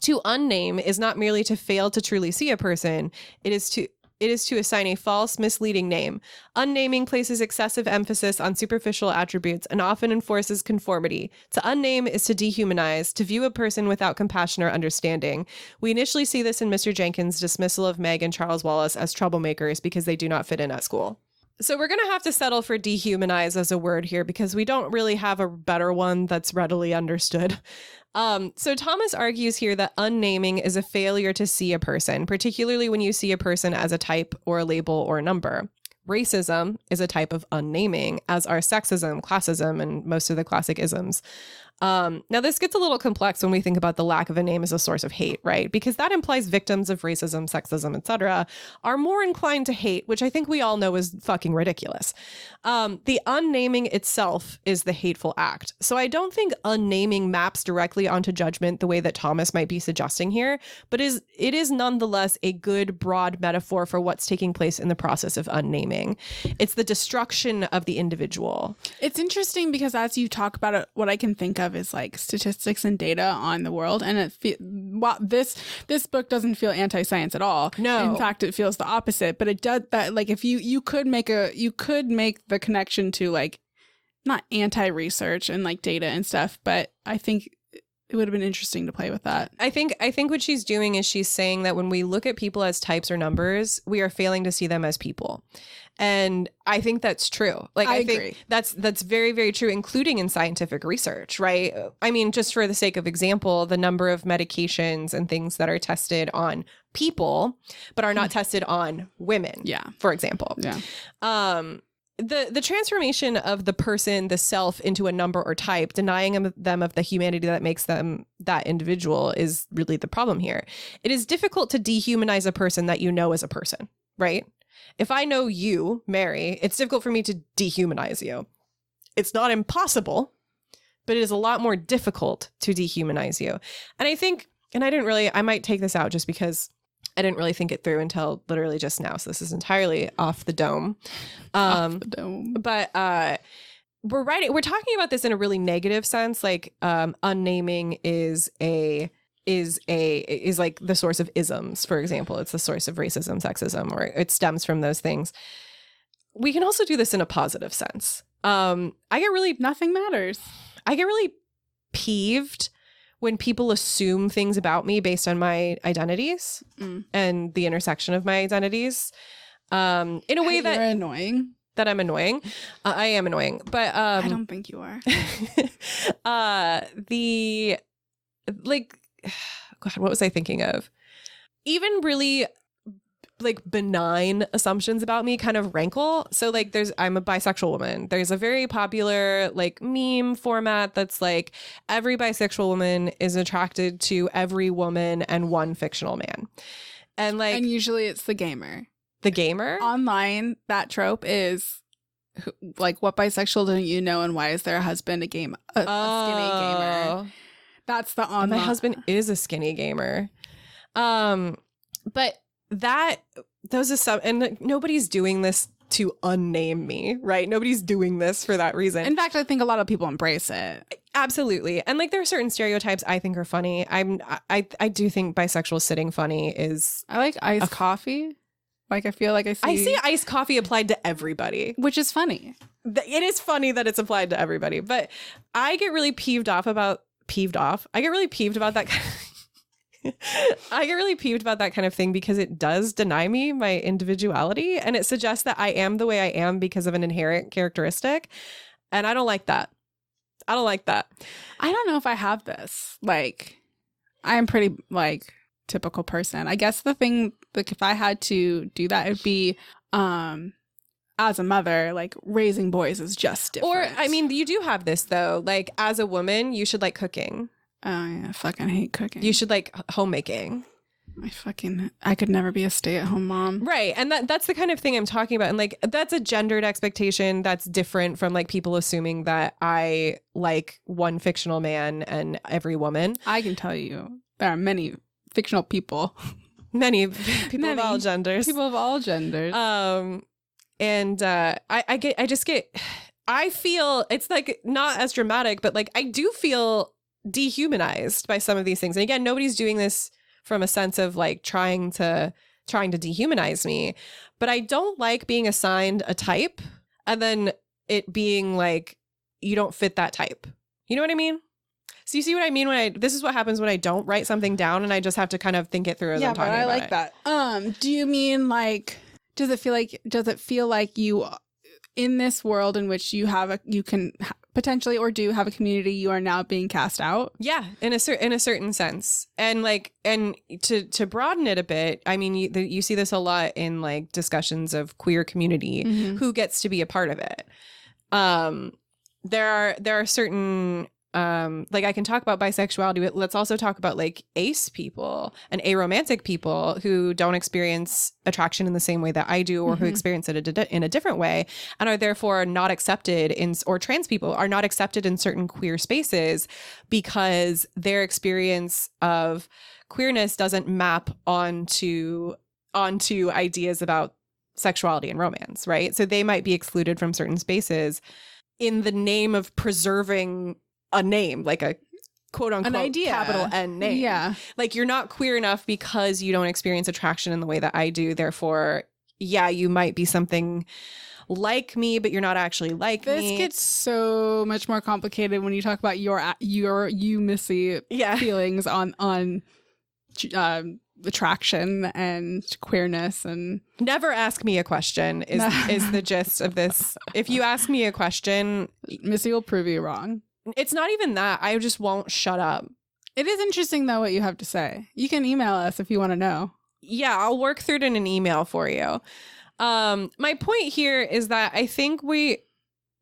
To unname is not merely to fail to truly see a person, it is to assign a false, misleading name. Unnaming places excessive emphasis on superficial attributes and often enforces conformity. To unname is to dehumanize, to view a person without compassion or understanding. We initially see this in Mr. Jenkins' dismissal of Meg and Charles Wallace as troublemakers because they do not fit in at school. So we're going to have to settle for dehumanize as a word here because we don't really have a better one that's readily understood. So Thomas argues here that unnaming is a failure to see a person, particularly when you see a person as a type or a label or a number. Racism is a type of unnaming, as are sexism, classism, and most of the classic isms. Now, this gets a little complex when we think about the lack of a name as a source of hate, right? Because that implies victims of racism, sexism, etc., are more inclined to hate, which I think we all know is fucking ridiculous. The unnaming itself is the hateful act. So I don't think unnaming maps directly onto judgment the way that Thomas might be suggesting here, but it is nonetheless a good, broad metaphor for what's taking place in the process of unnaming. It's the destruction of the individual. It's interesting because as you talk about it, what I can think of is like statistics and data on the world, and this book doesn't feel anti-science at all. No, in fact, it feels the opposite. But it does that. Like if you could make the connection to like not anti-research and like data and stuff, but I think it would have been interesting to play with that. I think what she's doing is she's saying that when we look at people as types or numbers, we are failing to see them as people. And I think that's true. Like I think agree. that's very, very true, including in scientific research, right? I mean, just for the sake of example, the number of medications and things that are tested on people, but are not tested on women. Yeah. For example. Yeah. The transformation of the person, the self, into a number or type, denying them of the humanity that makes them that individual is really the problem here. It is difficult to dehumanize a person that you know as a person, right? If I know you, Mary, it's difficult for me to dehumanize you. It's not impossible, but it is a lot more difficult to dehumanize you. And I think, and I might take this out just because I didn't really think it through until literally just now. So this is entirely off the dome. Off the dome. But we're talking about this in a really negative sense. Like unnaming is like the source of isms, for example. It's the source of racism, sexism, or it stems from those things. We can also do this in a positive sense. Nothing matters. I get really peeved when people assume things about me based on my identities and the intersection of my identities in a way that you're annoying. That I'm annoying. I am annoying, but I don't think you are. God, what was I thinking of? Even really like benign assumptions about me kind of rankle. So like I'm a bisexual woman. There's a very popular like meme format that's like every bisexual woman is attracted to every woman and one fictional man. And usually it's the gamer. The gamer? Online, that trope is like, what bisexual don't you know and why is their husband a skinny gamer? That's the online. My husband is a skinny gamer. But those are some, and nobody's doing this to unname me, right? Nobody's doing this for that reason. In fact, I think a lot of people embrace it. Absolutely. And like there are certain stereotypes I think are funny. I do think bisexual sitting funny is. I like iced coffee. Like I feel like I see iced coffee applied to everybody, which is funny. It is funny that it's applied to everybody, but I get really peeved off. I get really peeved about that. I get really peeved about that kind of thing because it does deny me my individuality and it suggests that I am the way I am because of an inherent characteristic. And I don't like that. I don't know if I have this. Like, I am pretty like typical person. I guess the thing, like if I had to do that, it'd be as a mother, like raising boys is just different. Or, I mean, you do have this though. Like as a woman, you should like cooking. Oh yeah, I fucking hate cooking. You should like homemaking. I could never be a stay-at-home mom. Right. And that's the kind of thing I'm talking about. And like that's a gendered expectation that's different from like people assuming that I like one fictional man and every woman. I can tell you there are many fictional people. Many people of all genders. People of all genders. And I feel it's like not as dramatic, but like I do feel dehumanized by some of these things. And again, nobody's doing this from a sense of like trying to dehumanize me, but I don't like being assigned a type and then it being like you don't fit that type. You know what I mean? So you see what I mean this is what happens when I don't write something down and I just have to kind of think it through as I'm talking about it. Yeah, but I like that. Do you mean like does it feel like you in this world in which you can potentially or do have a community, you are now being cast out. Yeah, in a certain sense. And like, and to broaden it a bit, I mean, you see this a lot in like discussions of queer community, who gets to be a part of it. There are certain like I can talk about bisexuality, but let's also talk about like ace people and aromantic people who don't experience attraction in the same way that I do, or who experience it in a different way, and are therefore not accepted or trans people are not accepted in certain queer spaces because their experience of queerness doesn't map onto ideas about sexuality and romance, right? So they might be excluded from certain spaces in the name of preserving a name, like a quote unquote an idea. Capital N name. Yeah. Like you're not queer enough because you don't experience attraction in the way that I do. Therefore, yeah, you might be something like me, but you're not actually like me. This gets so much more complicated when you talk about you Missy feelings on attraction and queerness. And never ask me a question is the gist of this. If you ask me a question, Missy will prove you wrong. It's not even that. I just won't shut up. It is interesting, though, what you have to say. You can email us if you want to know. Yeah, I'll work through it in an email for you. My point here is that I think we're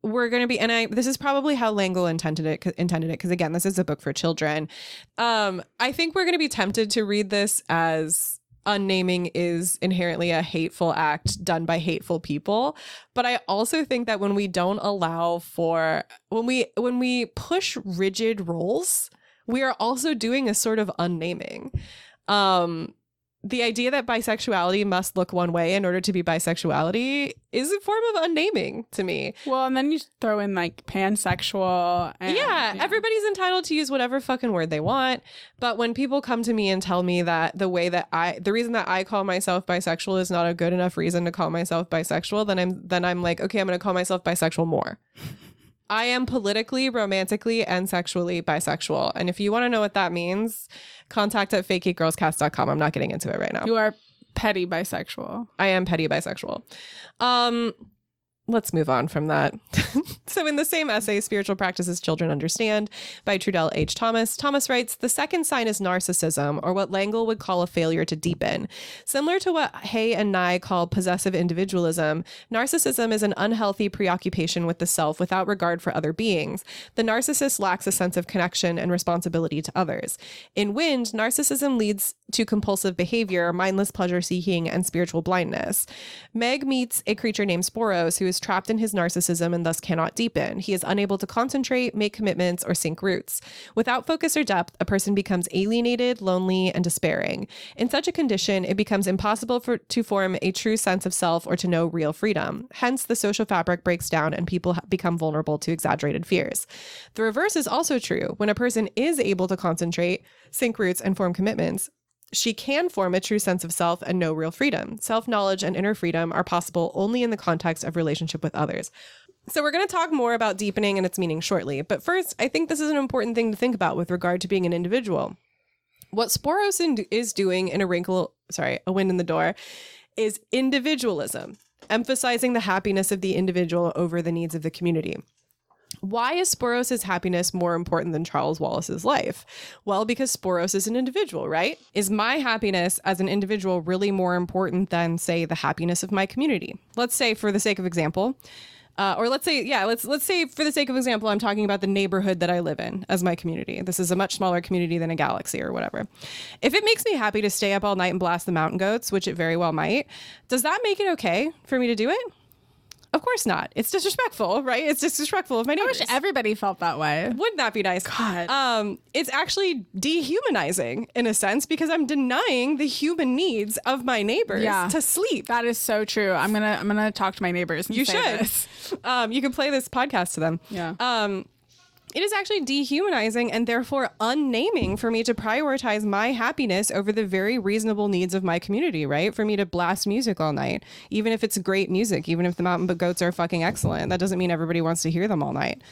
going to be, and this is probably how L'Engle intended it, because again, this is a book for children. I think we're going to be tempted to read this as unnaming is inherently a hateful act done by hateful people. But I also think that when we don't allow for, when we push rigid roles, we are also doing a sort of unnaming. The idea that bisexuality must look one way in order to be bisexuality is a form of unnaming to me. Well, and then you throw in like pansexual. And, yeah, everybody's entitled to use whatever fucking word they want. But when people come to me and tell me that the reason that I call myself bisexual is not a good enough reason to call myself bisexual, then I'm like, okay, I'm going to call myself bisexual more. I am politically, romantically, and sexually bisexual. And if you want to know what that means, contact at fakegategirlscast.com. I'm not getting into it right now. You are petty bisexual. I am petty bisexual. Let's move on from that. So in the same essay, Spiritual Practices Children Understand by Trudelle H. Thomas writes, the second sign is narcissism, or what L'Engle would call a failure to deepen. Similar to what Hay and Nye call possessive individualism, narcissism is an unhealthy preoccupation with the self without regard for other beings. The narcissist lacks a sense of connection and responsibility to others. In Wind, narcissism leads to compulsive behavior, mindless pleasure seeking, and spiritual blindness. Meg meets a creature named Sporos who is trapped in his narcissism and thus cannot deepen. He is unable to concentrate, make commitments, or sink roots. Without focus or depth, a person becomes alienated, lonely, and despairing. In such a condition, it becomes impossible to form a true sense of self or to know real freedom. Hence, the social fabric breaks down and people become vulnerable to exaggerated fears. The reverse is also true. When a person is able to concentrate, sink roots, and form commitments, she can form a true sense of self and know real freedom. Self-knowledge and inner freedom are possible only in the context of relationship with others. So we're going to talk more about deepening and its meaning shortly. But first, I think this is an important thing to think about with regard to being an individual. What Sporos is doing in A Wind in the Door is individualism, emphasizing the happiness of the individual over the needs of the community. Why is Sporos' happiness more important than Charles Wallace's life? Well, because Sporos is an individual, right? Is my happiness as an individual really more important than, say, the happiness of my community? Let's say, for the sake of example, let's say for the sake of example, I'm talking about the neighborhood that I live in as my community. This is a much smaller community than a galaxy or whatever. If it makes me happy to stay up all night and blast the mountain goats, which it very well might, does that make it okay for me to do it? Of course not. It's disrespectful, right? It's disrespectful of my neighbors. I wish everybody felt that way. Wouldn't that be nice? God. It's actually dehumanizing in a sense because I'm denying the human needs of my neighbors to sleep. That is so true. I'm gonna talk to my neighbors. And you say should. This. You can play this podcast to them. Yeah. It is actually dehumanizing and therefore unnaming for me to prioritize my happiness over the very reasonable needs of my community, right? For me to blast music all night, even if it's great music, even if the mountain goats are fucking excellent. That doesn't mean everybody wants to hear them all night.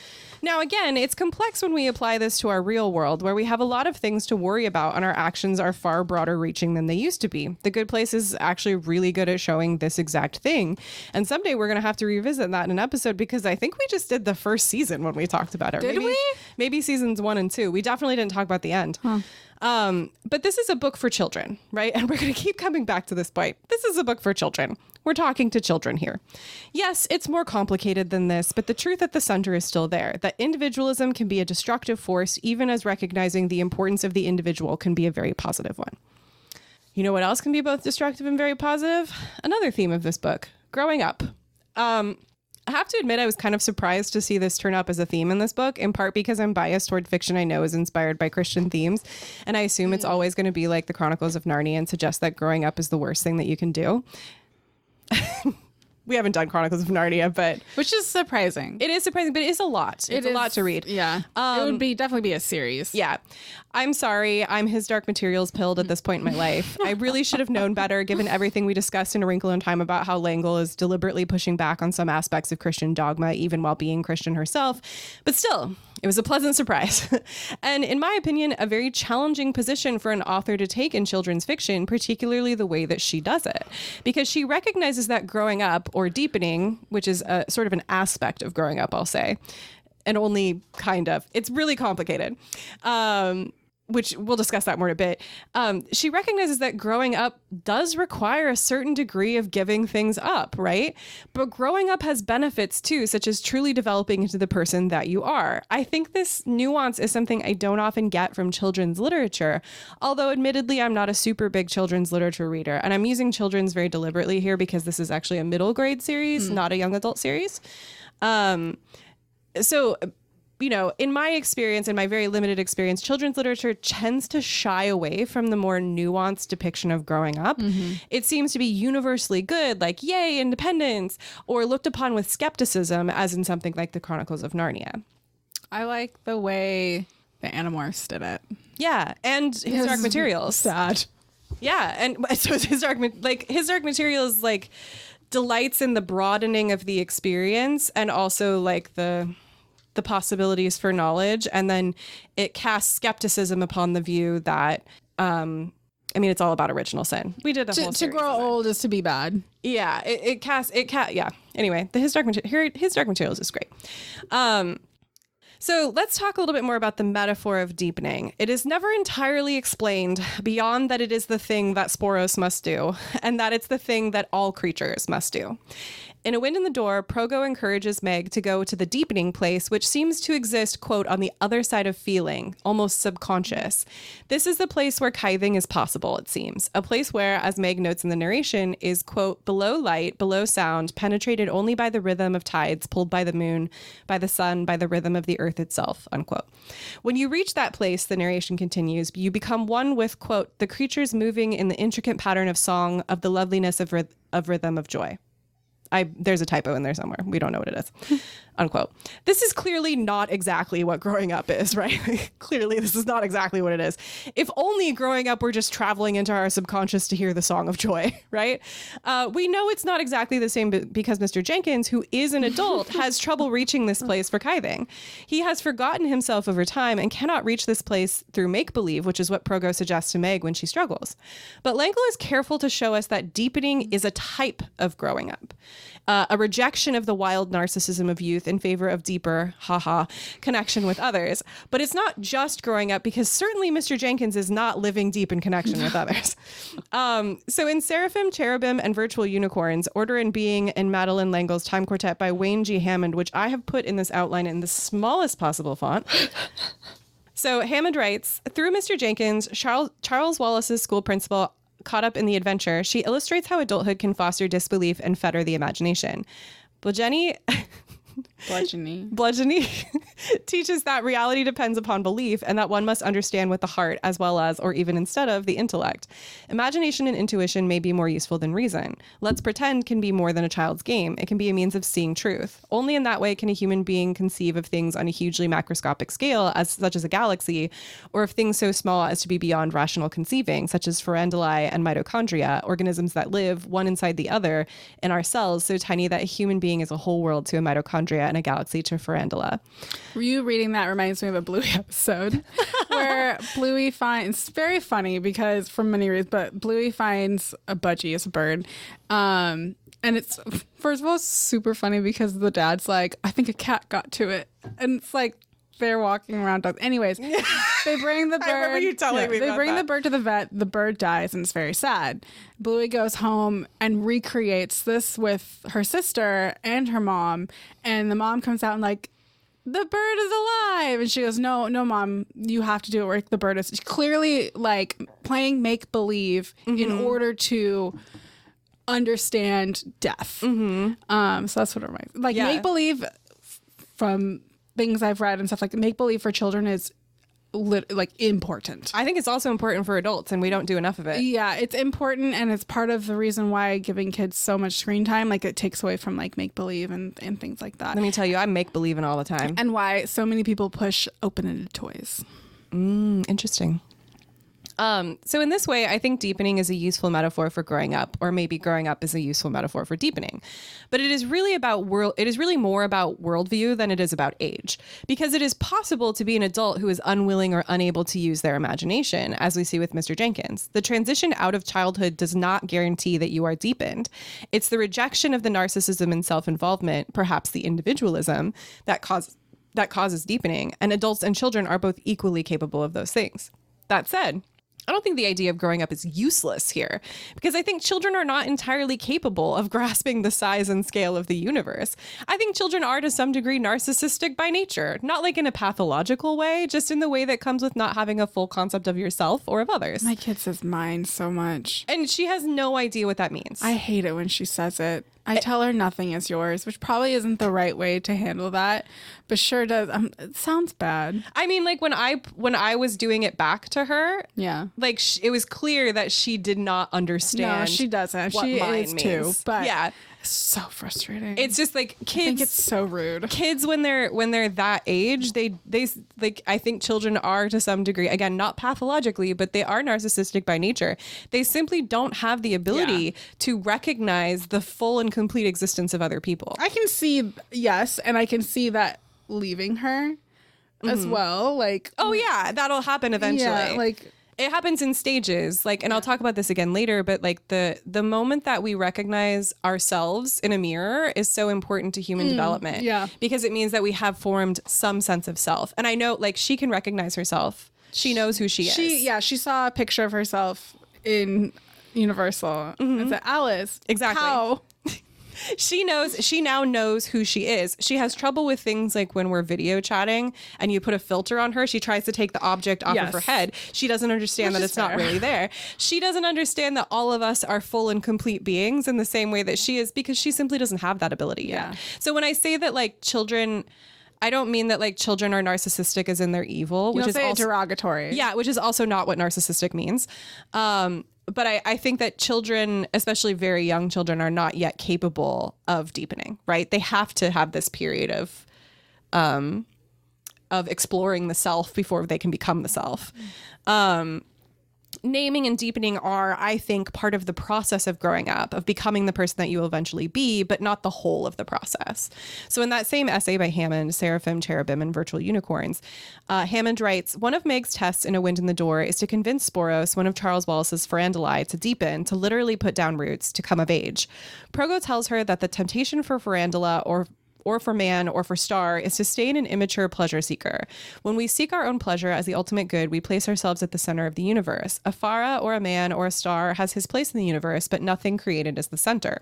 Now, again, it's complex when we apply this to our real world, where we have a lot of things to worry about and our actions are far broader reaching than they used to be. The Good Place is actually really good at showing this exact thing. And someday we're going to have to revisit that in an episode, because I think we just did the first season when we talked about it. Did we? Maybe seasons 1 and 2. We definitely didn't talk about the end. Huh. But this is a book for children, right? And we're going to keep coming back to this point. This is a book for children. We're talking to children here. Yes, it's more complicated than this, but the truth at the center is still there, that individualism can be a destructive force, even as recognizing the importance of the individual can be a very positive one. You know what else can be both destructive and very positive? Another theme of this book, growing up. I have to admit, I was kind of surprised to see this turn up as a theme in this book, in part because I'm biased toward fiction I know is inspired by Christian themes. And I assume it's always going to be like the Chronicles of Narnia and suggest that growing up is the worst thing that you can do. We haven't done Chronicles of Narnia, but Which is surprising. it is surprising, but it is a lot. It's a lot to read. Yeah. It would be definitely be a series. Yeah. I'm sorry. I'm his Dark Materials pilled at this point in my life. I really should have known better, given everything we discussed in A Wrinkle in Time about how L'Engle is deliberately pushing back on some aspects of Christian dogma, even while being Christian herself. But still, it was a pleasant surprise. And in my opinion, a very challenging position for an author to take in children's fiction, particularly the way that she does it. Because she recognizes that growing up, or deepening, which is a sort of an aspect of growing up, I'll say, and only kind of, it's really complicated. Which we'll discuss that more in a bit. She recognizes that growing up does require a certain degree of giving things up, right? But growing up has benefits too, such as truly developing into the person that you are. I think this nuance is something I don't often get from children's literature, although admittedly, I'm not a super big children's literature reader. And I'm using children's very deliberately here because this is actually a middle grade series, not a young adult series. So, you know, in my experience, in my very limited experience, children's literature tends to shy away from the more nuanced depiction of growing up. It seems to be universally good, like, yay, independence, or looked upon with skepticism, as in something like the Chronicles of Narnia. I like the way the Animorphs did it. Yeah, and his Dark Materials. Sad. Yeah, and so his Dark Materials, like, delights in the broadening of the experience and also, like, the possibilities for knowledge, and then it casts skepticism upon the view that it's all about original sin. We did a whole To series grow on that. old is to be bad. Yeah, yeah. Anyway, his Dark Materials is great. So let's talk a little bit more about the metaphor of deepening. It is never entirely explained beyond that it is the thing that Sporos must do, and that it's the thing that all creatures must do. In A Wind in the Door, Progo encourages Meg to go to the deepening place, which seems to exist, quote, on the other side of feeling, almost subconscious. This is the place where tithing is possible, it seems. A place where, as Meg notes in the narration, is, quote, below light, below sound, penetrated only by the rhythm of tides pulled by the moon, by the sun, by the rhythm of the earth itself, unquote. When you reach that place, the narration continues, you become one with, quote, the creatures moving in the intricate pattern of song, of the loveliness of rhythm of joy. There's a typo in there somewhere. We don't know what it is. Unquote. This is clearly not exactly what growing up is, right? Clearly, this is not exactly what it is. If only growing up, we're just traveling into our subconscious to hear the song of joy, right? We know it's not exactly the same because Mr. Jenkins, who is an adult, has trouble reaching this place for tithing. He has forgotten himself over time and cannot reach this place through make-believe, which is what Progo suggests to Meg when she struggles. But L'Engle is careful to show us that deepening is a type of growing up. A rejection of the wild narcissism of youth in favor of deeper, connection with others. But it's not just growing up, because certainly Mr. Jenkins is not living deep in connection with others. So in Seraphim, Cherubim, and Virtual Unicorns, Order and Being, and Madeleine L'Engle's Time Quartet by Wayne G. Hammond, which I have put in this outline in the smallest possible font. So Hammond writes, through Mr. Jenkins, Charles Wallace's school principal, caught up in the adventure, she illustrates how adulthood can foster disbelief and fetter the imagination. Bludgeony teaches that reality depends upon belief and that one must understand with the heart as well as, or even instead of, the intellect. Imagination and intuition may be more useful than reason. Let's pretend can be more than a child's game. It can be a means of seeing truth. Only in that way can a human being conceive of things on a hugely macroscopic scale, such as a galaxy, or of things so small as to be beyond rational conceiving, such as foranduli and mitochondria, organisms that live, one inside the other, in our cells, so tiny that a human being is a whole world to a mitochondria and a galaxy to Farandula. You reading that reminds me of a Bluey episode where Bluey finds, it's very funny because for many reasons, but Bluey finds a budgie, it's a bird. And it's, first of all, super funny because the dad's like, I think a cat got to it. And it's like, they're walking around dogs. Anyways, they bring the bird. I remember you telling me They about bring that. the bird to the vet. The bird dies, and it's very sad. Bluey goes home and recreates this with her sister and her mom. And the mom comes out and like, the bird is alive. And she goes, no, mom, you have to do it where the bird is. She's clearly like playing make believe in order to understand death. So that's what it reminds me. Like make believe from things I've read and stuff, like make believe for children is like important. I think it's also important for adults, and we don't do enough of it. Yeah, it's important, and it's part of the reason why giving kids so much screen time, like it takes away from like make believe and things like that. Let me tell you, I'm make believing all the time. And why so many people push open-ended toys. Interesting. So in this way, I think deepening is a useful metaphor for growing up, or maybe growing up is a useful metaphor for deepening. But it is really more about worldview than it is about age, because it is possible to be an adult who is unwilling or unable to use their imagination, as we see with Mr. Jenkins. The transition out of childhood does not guarantee that you are deepened. It's the rejection of the narcissism and self-involvement, perhaps the individualism, that causes deepening, and adults and children are both equally capable of those things. That said, I don't think the idea of growing up is useless here, because I think children are not entirely capable of grasping the size and scale of the universe. I think children are to some degree narcissistic by nature, not like in a pathological way, just in the way that comes with not having a full concept of yourself or of others. My kid says mine so much. And she has no idea what that means. I hate it when she says it. I tell her nothing is yours, which probably isn't the right way to handle that, but sure does. It sounds bad. I mean, like when I was doing it back to her, Yeah. like it was clear that she did not understand. No, she doesn't. What She mine is too. means. But yeah, it's so frustrating. it's just like I kids. think it's so rude. Kids when they're that age, they like, I think children are to some degree, again, not pathologically, but they are narcissistic by nature. They simply don't have the ability to recognize the full and complete existence of other people. I can see, yes, and I can see that leaving her as well. Like, Oh yeah, that'll happen eventually. yeah, like, it happens in stages, like, and I'll talk about this again later, but like the moment that we recognize ourselves in a mirror is so important to human development. yeah. Because it means that we have formed some sense of self. And I know, like, she can recognize herself. She knows who she is. she saw a picture of herself in Universal. It's like, Alice. Exactly. How? She now knows who she is. She has trouble with things like when we're video chatting and you put a filter on her, she tries to take the object off of her head. She doesn't understand Which that is it's not fair. really there. She doesn't understand that all of us are full and complete beings in the same way that she is, because she simply doesn't have that ability yet. Yeah. So when I say that, like, children, I don't mean that like children are narcissistic as in they're evil, You which don't is say it also derogatory. yeah, which is also not what narcissistic means. But I think that children, especially very young children, are not yet capable of deepening, right? They have to have this period of exploring the self before they can become the self. Naming and deepening are, I think, part of the process of growing up, of becoming the person that you will eventually be, but not the whole of the process. So in that same essay by Hammond, Seraphim, Cherubim, and Virtual Unicorns, Hammond writes, one of Meg's tests in A Wind in the Door is to convince Sporos, one of Charles Wallace's Farandulae, to deepen, to literally put down roots, to come of age. Progo tells her that the temptation for Farandula, or for man, or for star, is to stay an immature pleasure seeker. When we seek our own pleasure as the ultimate good, we place ourselves at the center of the universe. A Farah, or a man, or a star has his place in the universe, but nothing created is the center.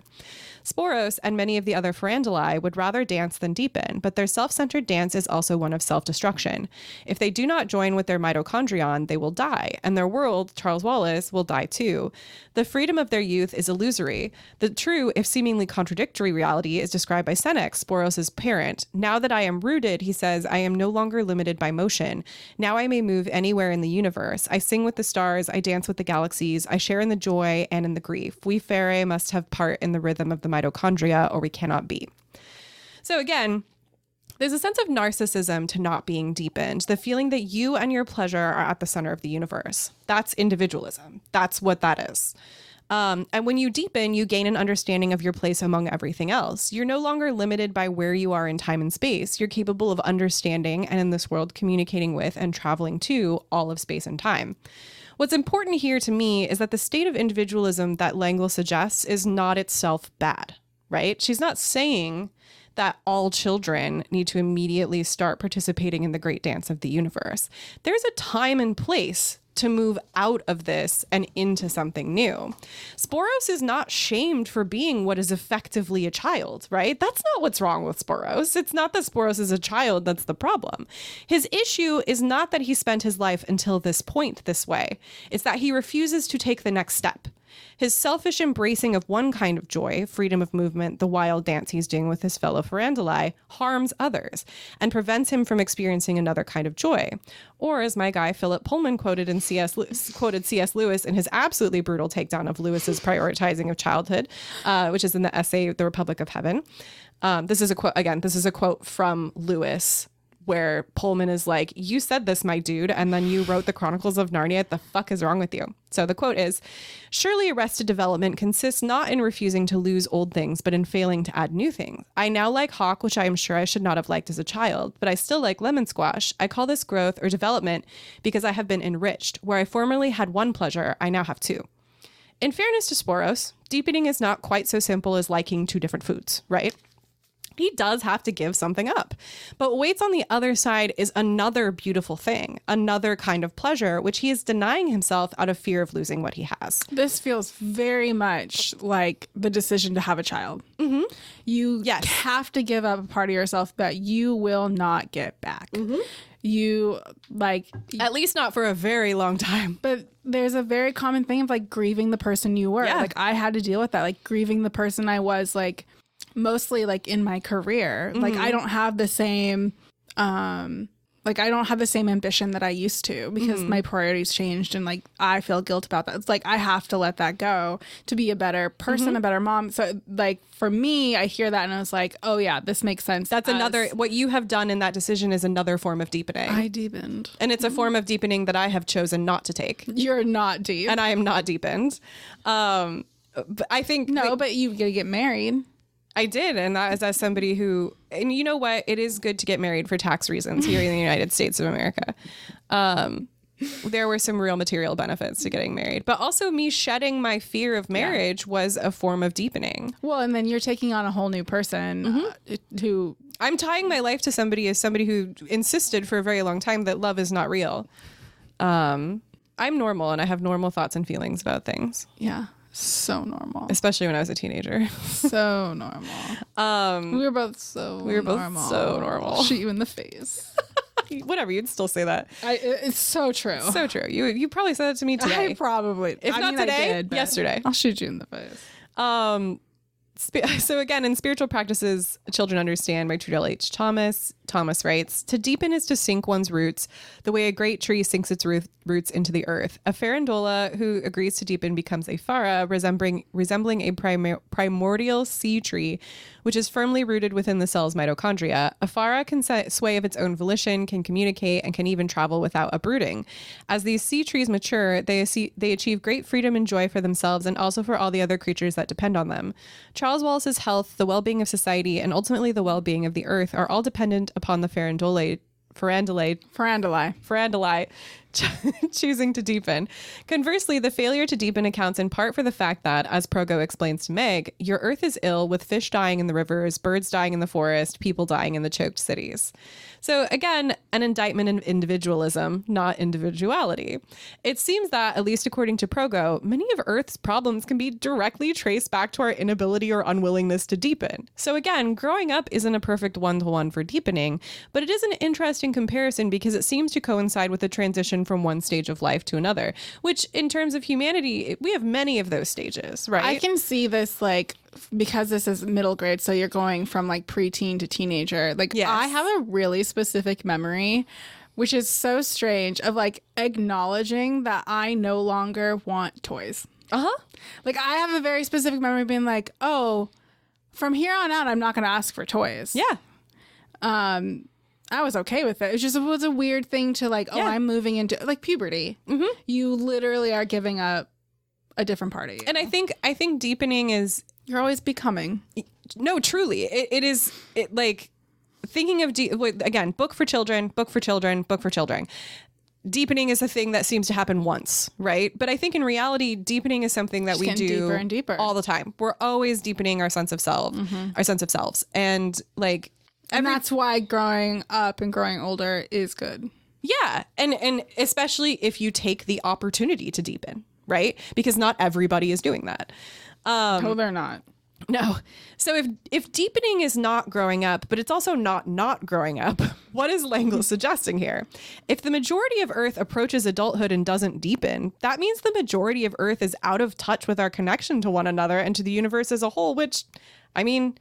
Sporos and many of the other Farandulae would rather dance than deepen, but their self-centered dance is also one of self-destruction. If they do not join with their mitochondrion, they will die, and their world, Charles Wallace, will die too. The freedom of their youth is illusory. The true, if seemingly contradictory reality is described by Senex, Sporos' parent. Now that I am rooted, he says, I am no longer limited by motion. Now I may move anywhere in the universe. I sing with the stars, I dance with the galaxies, I share in the joy and in the grief. We Faerie must have part in the rhythm of the mitochondria, or we cannot be. So again, there's a sense of narcissism to not being deepened, the feeling that you and your pleasure are at the center of the universe. That's individualism. That's what that is. And when you deepen, you gain an understanding of your place among everything else. You're no longer limited by where you are in time and space. You're capable of understanding and in this world communicating with and traveling to all of space and time. What's important here to me is that the state of individualism that L'Engle suggests is not itself bad, right? She's not saying that all children need to immediately start participating in the great dance of the universe. There's a time and place to move out of this and into something new. Sporos is not shamed for being what is effectively a child, right? That's not what's wrong with Sporos. It's not that Sporos is a child that's the problem. His issue is not that he spent his life until this point this way. It's that he refuses to take the next step. His selfish embracing of one kind of joy, freedom of movement, the wild dance he's doing with his fellow Faranduli, harms others and prevents him from experiencing another kind of joy. Or, as my guy Philip Pullman quoted C.S. Lewis in his absolutely brutal takedown of Lewis's prioritizing of childhood, which is in the essay The Republic of Heaven. This is a quote from Lewis, where Pullman is like, you said this, my dude, and then you wrote the Chronicles of Narnia. What the fuck is wrong with you? So the quote is, surely arrested development consists not in refusing to lose old things, but in failing to add new things. I now like hawk, which I am sure I should not have liked as a child, but I still like lemon squash. I call this growth or development because I have been enriched. Where I formerly had one pleasure, I now have two. In fairness to Sporos, deepening is not quite so simple as liking two different foods, right? He does have to give something up. But what waits on the other side is another beautiful thing, another kind of pleasure, which he is denying himself out of fear of losing what he has. This feels very much like the decision to have a child. Mm-hmm. You have to give up a part of yourself that you will not get back. Mm-hmm. You at least not for a very long time. But there's a very common thing of like grieving the person you were. Yeah. Like I had to deal with that, like grieving the person I was, like mostly like in my career. Mm-hmm. Like I don't have the same ambition that I used to because my priorities changed and like I feel guilt about that. It's like I have to let that go to be a better person, a better mom. So like for me, I hear that and I was like, oh yeah, this makes sense. That's another, what you have done in that decision is another form of deepening. I deepened. And it's a form of deepening that I have chosen not to take. You're not deep. And I am not deepened. But I think... No, but you gotta get married. I did. And that is as somebody who, and you know what? It is good to get married for tax reasons here in the United States of America. There were some real material benefits to getting married, but also me shedding my fear of marriage was a form of deepening. Well, and then you're taking on a whole new person who... I'm tying my life to somebody as somebody who insisted for a very long time that love is not real. I'm normal and I have normal thoughts and feelings about things. Yeah. So normal. Especially when I was a teenager. So normal. We were both so normal. Shoot you in the face. Whatever, you'd still say that. It's so true. So true. You probably said it to me today. I probably. If not today, yesterday. I'll shoot you in the face. So again, in Spiritual Practices, Children Understand by Trudelle H. Thomas writes, to deepen is to sink one's roots the way a great tree sinks its roots into the earth. A farandola who agrees to deepen becomes a fara, resembling a primordial sea tree, which is firmly rooted within the cell's mitochondria. A fara can sway of its own volition, can communicate, and can even travel without uprooting. As these sea trees mature, they achieve great freedom and joy for themselves and also for all the other creatures that depend on them. Charles Wallace's health, the well-being of society, and ultimately the well-being of the earth are all dependent upon the faranduli choosing to deepen. Conversely, the failure to deepen accounts in part for the fact that, as Progo explains to Meg, your earth is ill with fish dying in the rivers, birds dying in the forest, people dying in the choked cities. So again, an indictment of individualism, not individuality. It seems that, at least according to Progo, many of Earth's problems can be directly traced back to our inability or unwillingness to deepen. So again, growing up isn't a perfect one-to-one for deepening, but it is an interesting comparison because it seems to coincide with the transition from one stage of life to another, which in terms of humanity, we have many of those stages, right? I can see this like, because this is middle grade, so you're going from like preteen to teenager. Like yes. I have a really specific memory, which is so strange, of like acknowledging that I no longer want toys. Like I have a very specific memory of being like, oh, from here on out, I'm not going to ask for toys. Yeah. I was okay with it. It was a weird thing to like, I'm moving into like puberty. Mm-hmm. You literally are giving up a different party. And I think deepening is, you're always becoming. no, truly, it is like thinking of again, book for children. Deepening is a thing that seems to happen once, right? But I think in reality, deepening is something that we do deeper and deeper all the time. We're always deepening our sense of self, our sense of selves, and like, And that's why growing up and growing older is good. yeah, and especially if you take the opportunity to deepen, right? Because not everybody is doing that. No, they're not. No. So if deepening is not growing up, but it's also not growing up, what is L'Engle suggesting here? If the majority of Earth approaches adulthood and doesn't deepen, that means the majority of Earth is out of touch with our connection to one another and to the universe as a whole, which, I mean,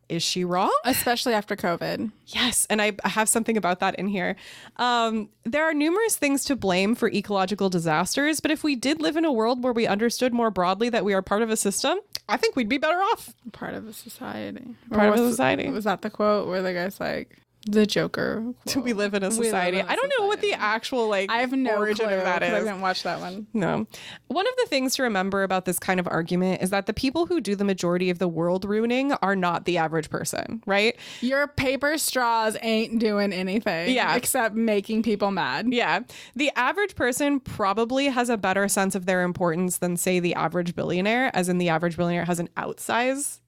is she wrong? Especially after COVID. Yes, and I have something about that in here. There are numerous things to blame for ecological disasters, but if we did live in a world where we understood more broadly that we are part of a system, I think we'd be better off. Part of a society. Part of a society. Was that the quote where the guy's like, the Joker quote. We live in a society. in a I don't know what the actual like I have no origin clue, of that 'cause I is. didn't watch that one. No. One of the things to remember about this kind of argument is that the people who do the majority of the world ruining are not the average person, right? Your paper straws ain't doing anything. Yeah. Except making people mad. Yeah. The average person probably has a better sense of their importance than, say, the average billionaire, as in the average billionaire has an outsize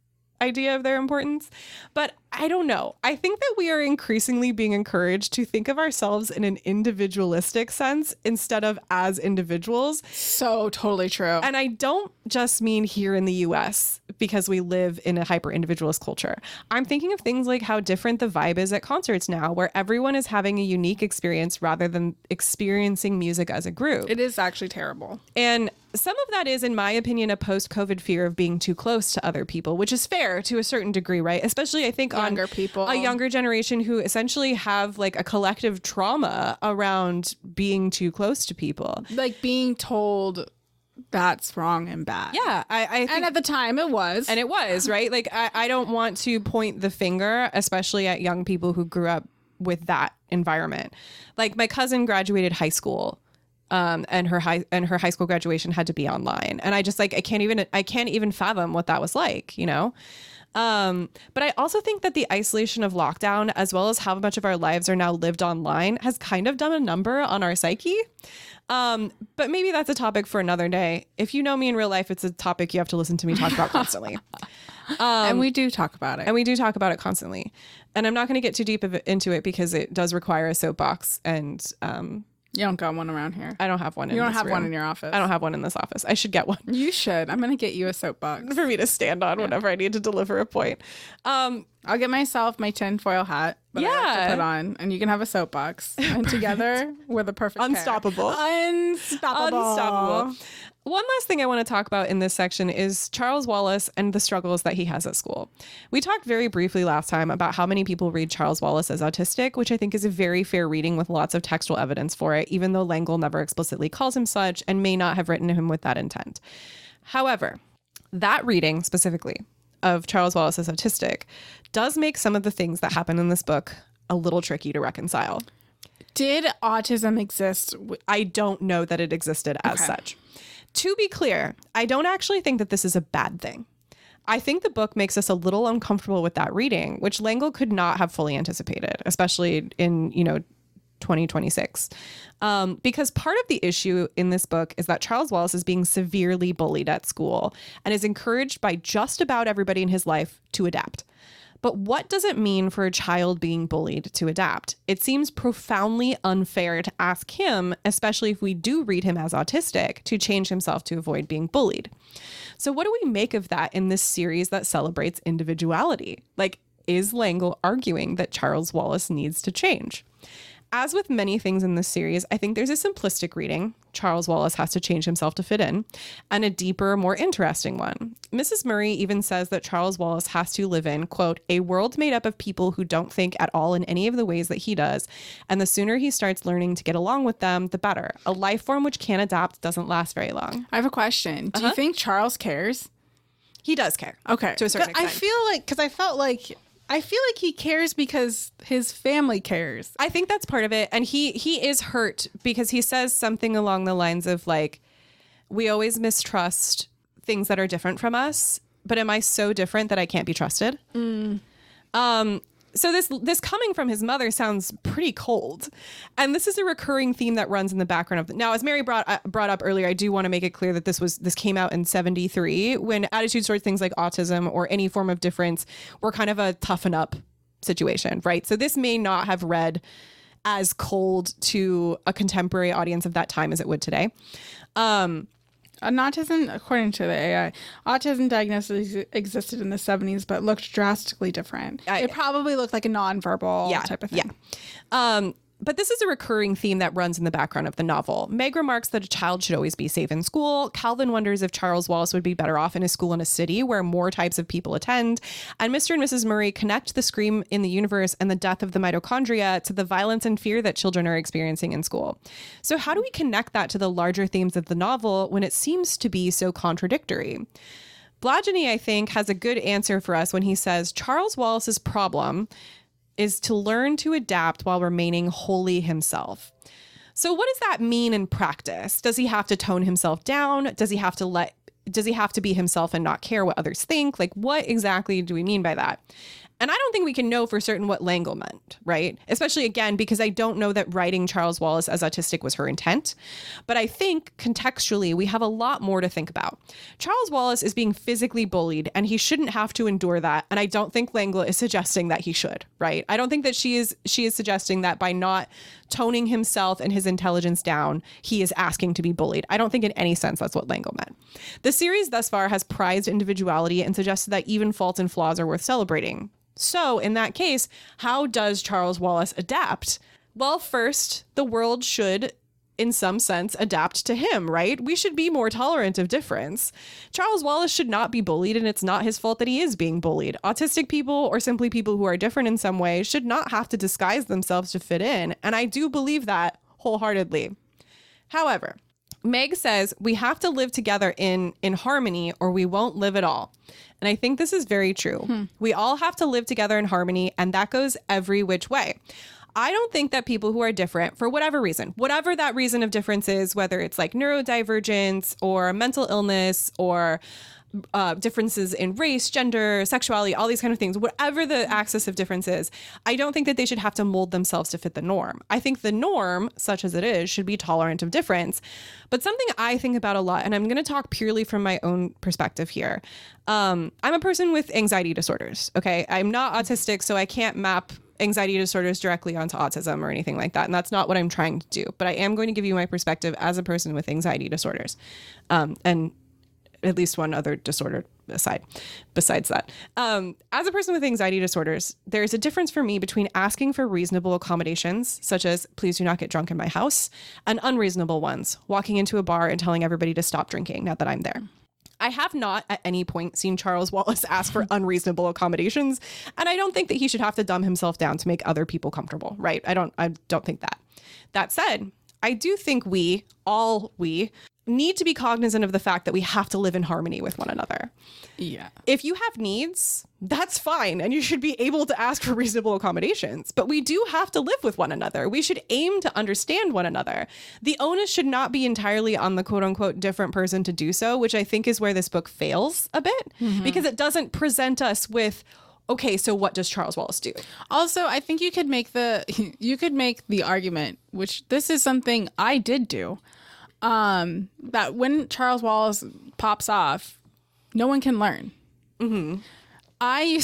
idea of their importance. But I don't know. I think that we are increasingly being encouraged to think of ourselves in an individualistic sense instead of as individuals. So totally true. And I don't just mean here in the US because we live in a hyper individualist culture. I'm thinking of things like how different the vibe is at concerts now, where everyone is having a unique experience rather than experiencing music as a group. It is actually terrible. And some of that is, in my opinion, a post-COVID fear of being too close to other people, which is fair to a certain degree, right? Especially, I think, Younger on people. a younger generation who essentially have like a collective trauma around being too close to people. Like being told that's wrong and bad. Yeah, I think, And at the time it was. and it was, right? Like, I don't want to point the finger, especially at young people who grew up with that environment. Like, my cousin graduated high school. And her high school graduation had to be online, and I just like I can't even fathom what that was like, you know. But I also think that the isolation of lockdown, as well as how much of our lives are now lived online, has kind of done a number on our psyche. But maybe that's a topic for another day. If you know me in real life, it's a topic you have to listen to me talk about constantly. And we do talk about it. And we do talk about it constantly. And I'm not going to get too deep into it because it does require a soapbox, and You don't got one around here. I don't have one in You don't this have room. one in your office. I don't have one in this office. I should get one You should. I'm going to get you a soapbox. for me to stand on whenever I need to deliver a point. I'll get myself my tinfoil hat that I like Yeah. to put on, and you can have a soapbox. And together, we're the perfect pair. Unstoppable. Unstoppable. One last thing I want to talk about in this section is Charles Wallace and the struggles that he has at school. We talked very briefly last time about how many people read Charles Wallace as autistic, which I think is a very fair reading with lots of textual evidence for it, even though L'Engle never explicitly calls him such and may not have written him with that intent. However, that reading specifically of Charles Wallace as autistic does make some of the things that happen in this book a little tricky to reconcile. Did autism exist? I don't know that it existed as Okay. such. To be clear, I don't actually think that this is a bad thing. I think the book makes us a little uncomfortable with that reading, which L'Engle could not have fully anticipated, especially in, 2026. Because part of the issue in this book is that Charles Wallace is being severely bullied at school and is encouraged by just about everybody in his life to adapt. But what does it mean for a child being bullied to adapt? It seems profoundly unfair to ask him, especially if we do read him as autistic, to change himself to avoid being bullied. So what do we make of that in this series that celebrates individuality? Like, is L'Engle arguing that Charles Wallace needs to change? As with many things in this series, I think there's a simplistic reading, Charles Wallace has to change himself to fit in, and a deeper, more interesting one. Mrs. Murray even says that Charles Wallace has to live in, quote, a world made up of people who don't think at all in any of the ways that he does, and the sooner he starts learning to get along with them, the better. A life form which can't adapt doesn't last very long. I have a question. Do you think Charles cares? He does care. Okay. To a certain extent. I felt like he cares because his family cares. I think that's part of it. And he is hurt because he says something along the lines of like, We always mistrust things that are different from us. But am I so different that I can't be trusted? So this coming from his mother sounds pretty cold. And this is a recurring theme that runs in the background of now, as Mary brought up earlier, I do want to make it clear that this came out in 1973 when attitudes towards things like autism or any form of difference were kind of a toughen up situation, right? So this may not have read as cold to a contemporary audience of that time as it would today. An autism, according to the AI, autism diagnosis existed in the 70s, but looked drastically different. It probably looked like a nonverbal type of thing. Yeah. But this is a recurring theme that runs in the background of the novel. Meg remarks that a child should always be safe in school. Calvin wonders if Charles Wallace would be better off in a school in a city where more types of people attend. And Mr. and Mrs. Murray connect the scream in the universe and the death of the mitochondria to the violence and fear that children are experiencing in school. So how do we connect that to the larger themes of the novel when it seems to be so contradictory? Blodgeny, I think, has a good answer for us when he says Charles Wallace's problem is to learn to adapt while remaining wholly himself. So what does that mean in practice? Does he have to tone himself down? Does he have to be himself and not care what others think? Like, what exactly do we mean by that? And I don't think we can know for certain what L'Engle meant, right? Especially, again, because I don't know that writing Charles Wallace as autistic was her intent. But I think contextually, we have a lot more to think about. Charles Wallace is being physically bullied, and he shouldn't have to endure that. And I don't think L'Engle is suggesting that he should, right? I don't think that she is suggesting that by not toning himself and his intelligence down, he is asking to be bullied. I don't think in any sense that's what L'Engle meant. The series thus far has prized individuality and suggested that even faults and flaws are worth celebrating. So in that case, how does Charles Wallace adapt? Well, first, the world should, in some sense, adapt to him, right? We should be more tolerant of difference. Charles Wallace should not be bullied, and it's not his fault that he is being bullied. Autistic people, or simply people who are different in some way, should not have to disguise themselves to fit in, and I do believe that wholeheartedly. However, Meg says we have to live together in harmony or we won't live at all. And I think this is very true. We all have to live together in harmony, and that goes every which way. I don't think that people who are different, for whatever reason, whatever that reason of difference is, whether it's like neurodivergence or mental illness or differences in race, gender, sexuality, all these kind of things, whatever the axis of difference is, I don't think that they should have to mold themselves to fit the norm. I think the norm, such as it is, should be tolerant of difference. But something I think about a lot, and I'm going to talk purely from my own perspective here. I'm a person with anxiety disorders, okay? I'm not autistic, so I can't map anxiety disorders directly onto autism or anything like that. And that's not what I'm trying to do. But I am going to give you my perspective as a person with anxiety disorders. And at least one other disorder besides that. As a person with anxiety disorders, there's a difference for me between asking for reasonable accommodations, such as please do not get drunk in my house, and unreasonable ones, walking into a bar and telling everybody to stop drinking now that I'm there. I have not at any point seen Charles Wallace ask for unreasonable accommodations, and I don't think that he should have to dumb himself down to make other people comfortable, right? I don't think that. That said, I do think we need to be cognizant of the fact that we have to live in harmony with one another. Yeah. If you have needs, that's fine, and you should be able to ask for reasonable accommodations. But we do have to live with one another. We should aim to understand one another. The onus should not be entirely on the quote-unquote different person to do so, which I think is where this book fails a bit, because it doesn't present us with, okay, so what does Charles Wallace do? Also, I think you could make the argument, which this is something I did do, that when Charles Wallace pops off, no one can learn. Mm-hmm. I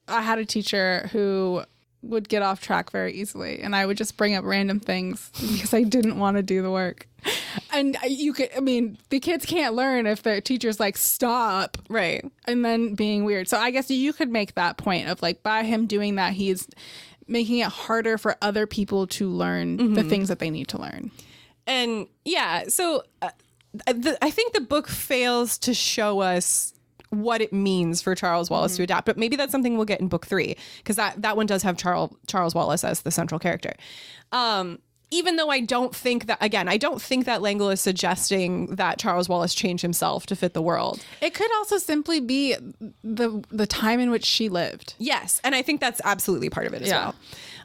had a teacher who would get off track very easily, and I would just bring up random things because I didn't want to do the work. And the kids can't learn if their teacher's like, stop. Right. And then being weird. So I guess you could make that point of like, by him doing that, he's making it harder for other people to learn the things that they need to learn. And yeah, so I think the book fails to show us what it means for Charles Wallace to adapt, but maybe that's something we'll get in book 3, because that one does have Charles Wallace as the central character. Even though I don't think that L'Engle is suggesting that Charles Wallace change himself to fit the world. It could also simply be the time in which she lived. Yes, and I think that's absolutely part of it as well.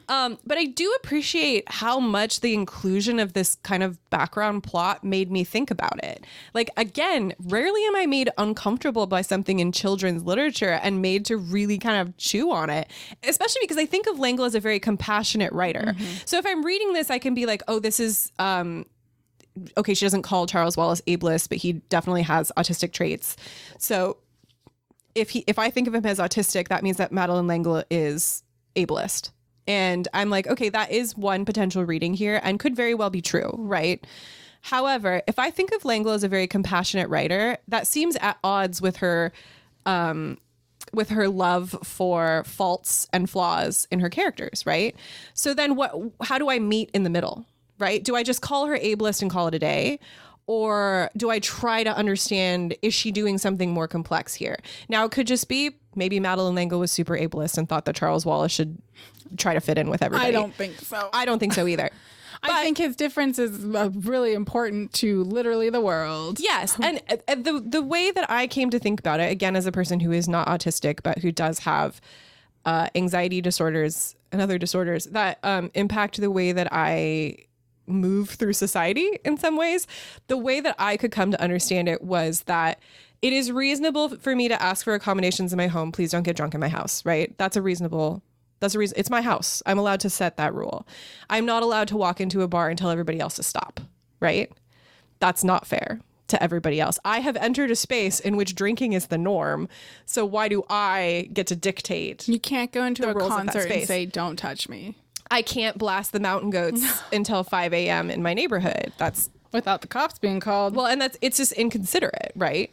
But I do appreciate how much the inclusion of this kind of background plot made me think about it. Like, again, rarely am I made uncomfortable by something in children's literature and made to really kind of chew on it, especially because I think of L'Engle as a very compassionate writer. So if I'm reading this, I can be like, oh, this is... okay, she doesn't call Charles Wallace ableist, but he definitely has autistic traits. So if I think of him as autistic, that means that Madeleine L'Engle is ableist. And I'm like, okay, that is one potential reading here and could very well be true, right? However, if I think of L'Engle as a very compassionate writer, that seems at odds with her love for faults and flaws in her characters, right? So then how do I meet in the middle? Right? Do I just call her ableist and call it a day? Or do I try to understand, is she doing something more complex here? Now, it could just be maybe Madeleine L'Engle was super ableist and thought that Charles Wallace should try to fit in with everybody. I don't think so. I don't think so either. I think his difference is really important to literally the world. Yes. And the way that I came to think about it, again, as a person who is not autistic, but who does have anxiety disorders and other disorders that impact the way that I move through society in some ways, the way that I could come to understand it was that it is reasonable for me to ask for accommodations in my home. Please don't get drunk in my house, right? That's a reason. It's my house. I'm allowed to set that rule. I'm not allowed to walk into a bar and tell everybody else to stop, right? That's not fair to everybody else. I have entered a space in which drinking is the norm. So why do I get to dictate? You can't go into a concert and space? say, don't touch me. I can't blast the Mountain Goats until 5 a.m. in my neighborhood. That's without the cops being called. Well, and it's just inconsiderate, right?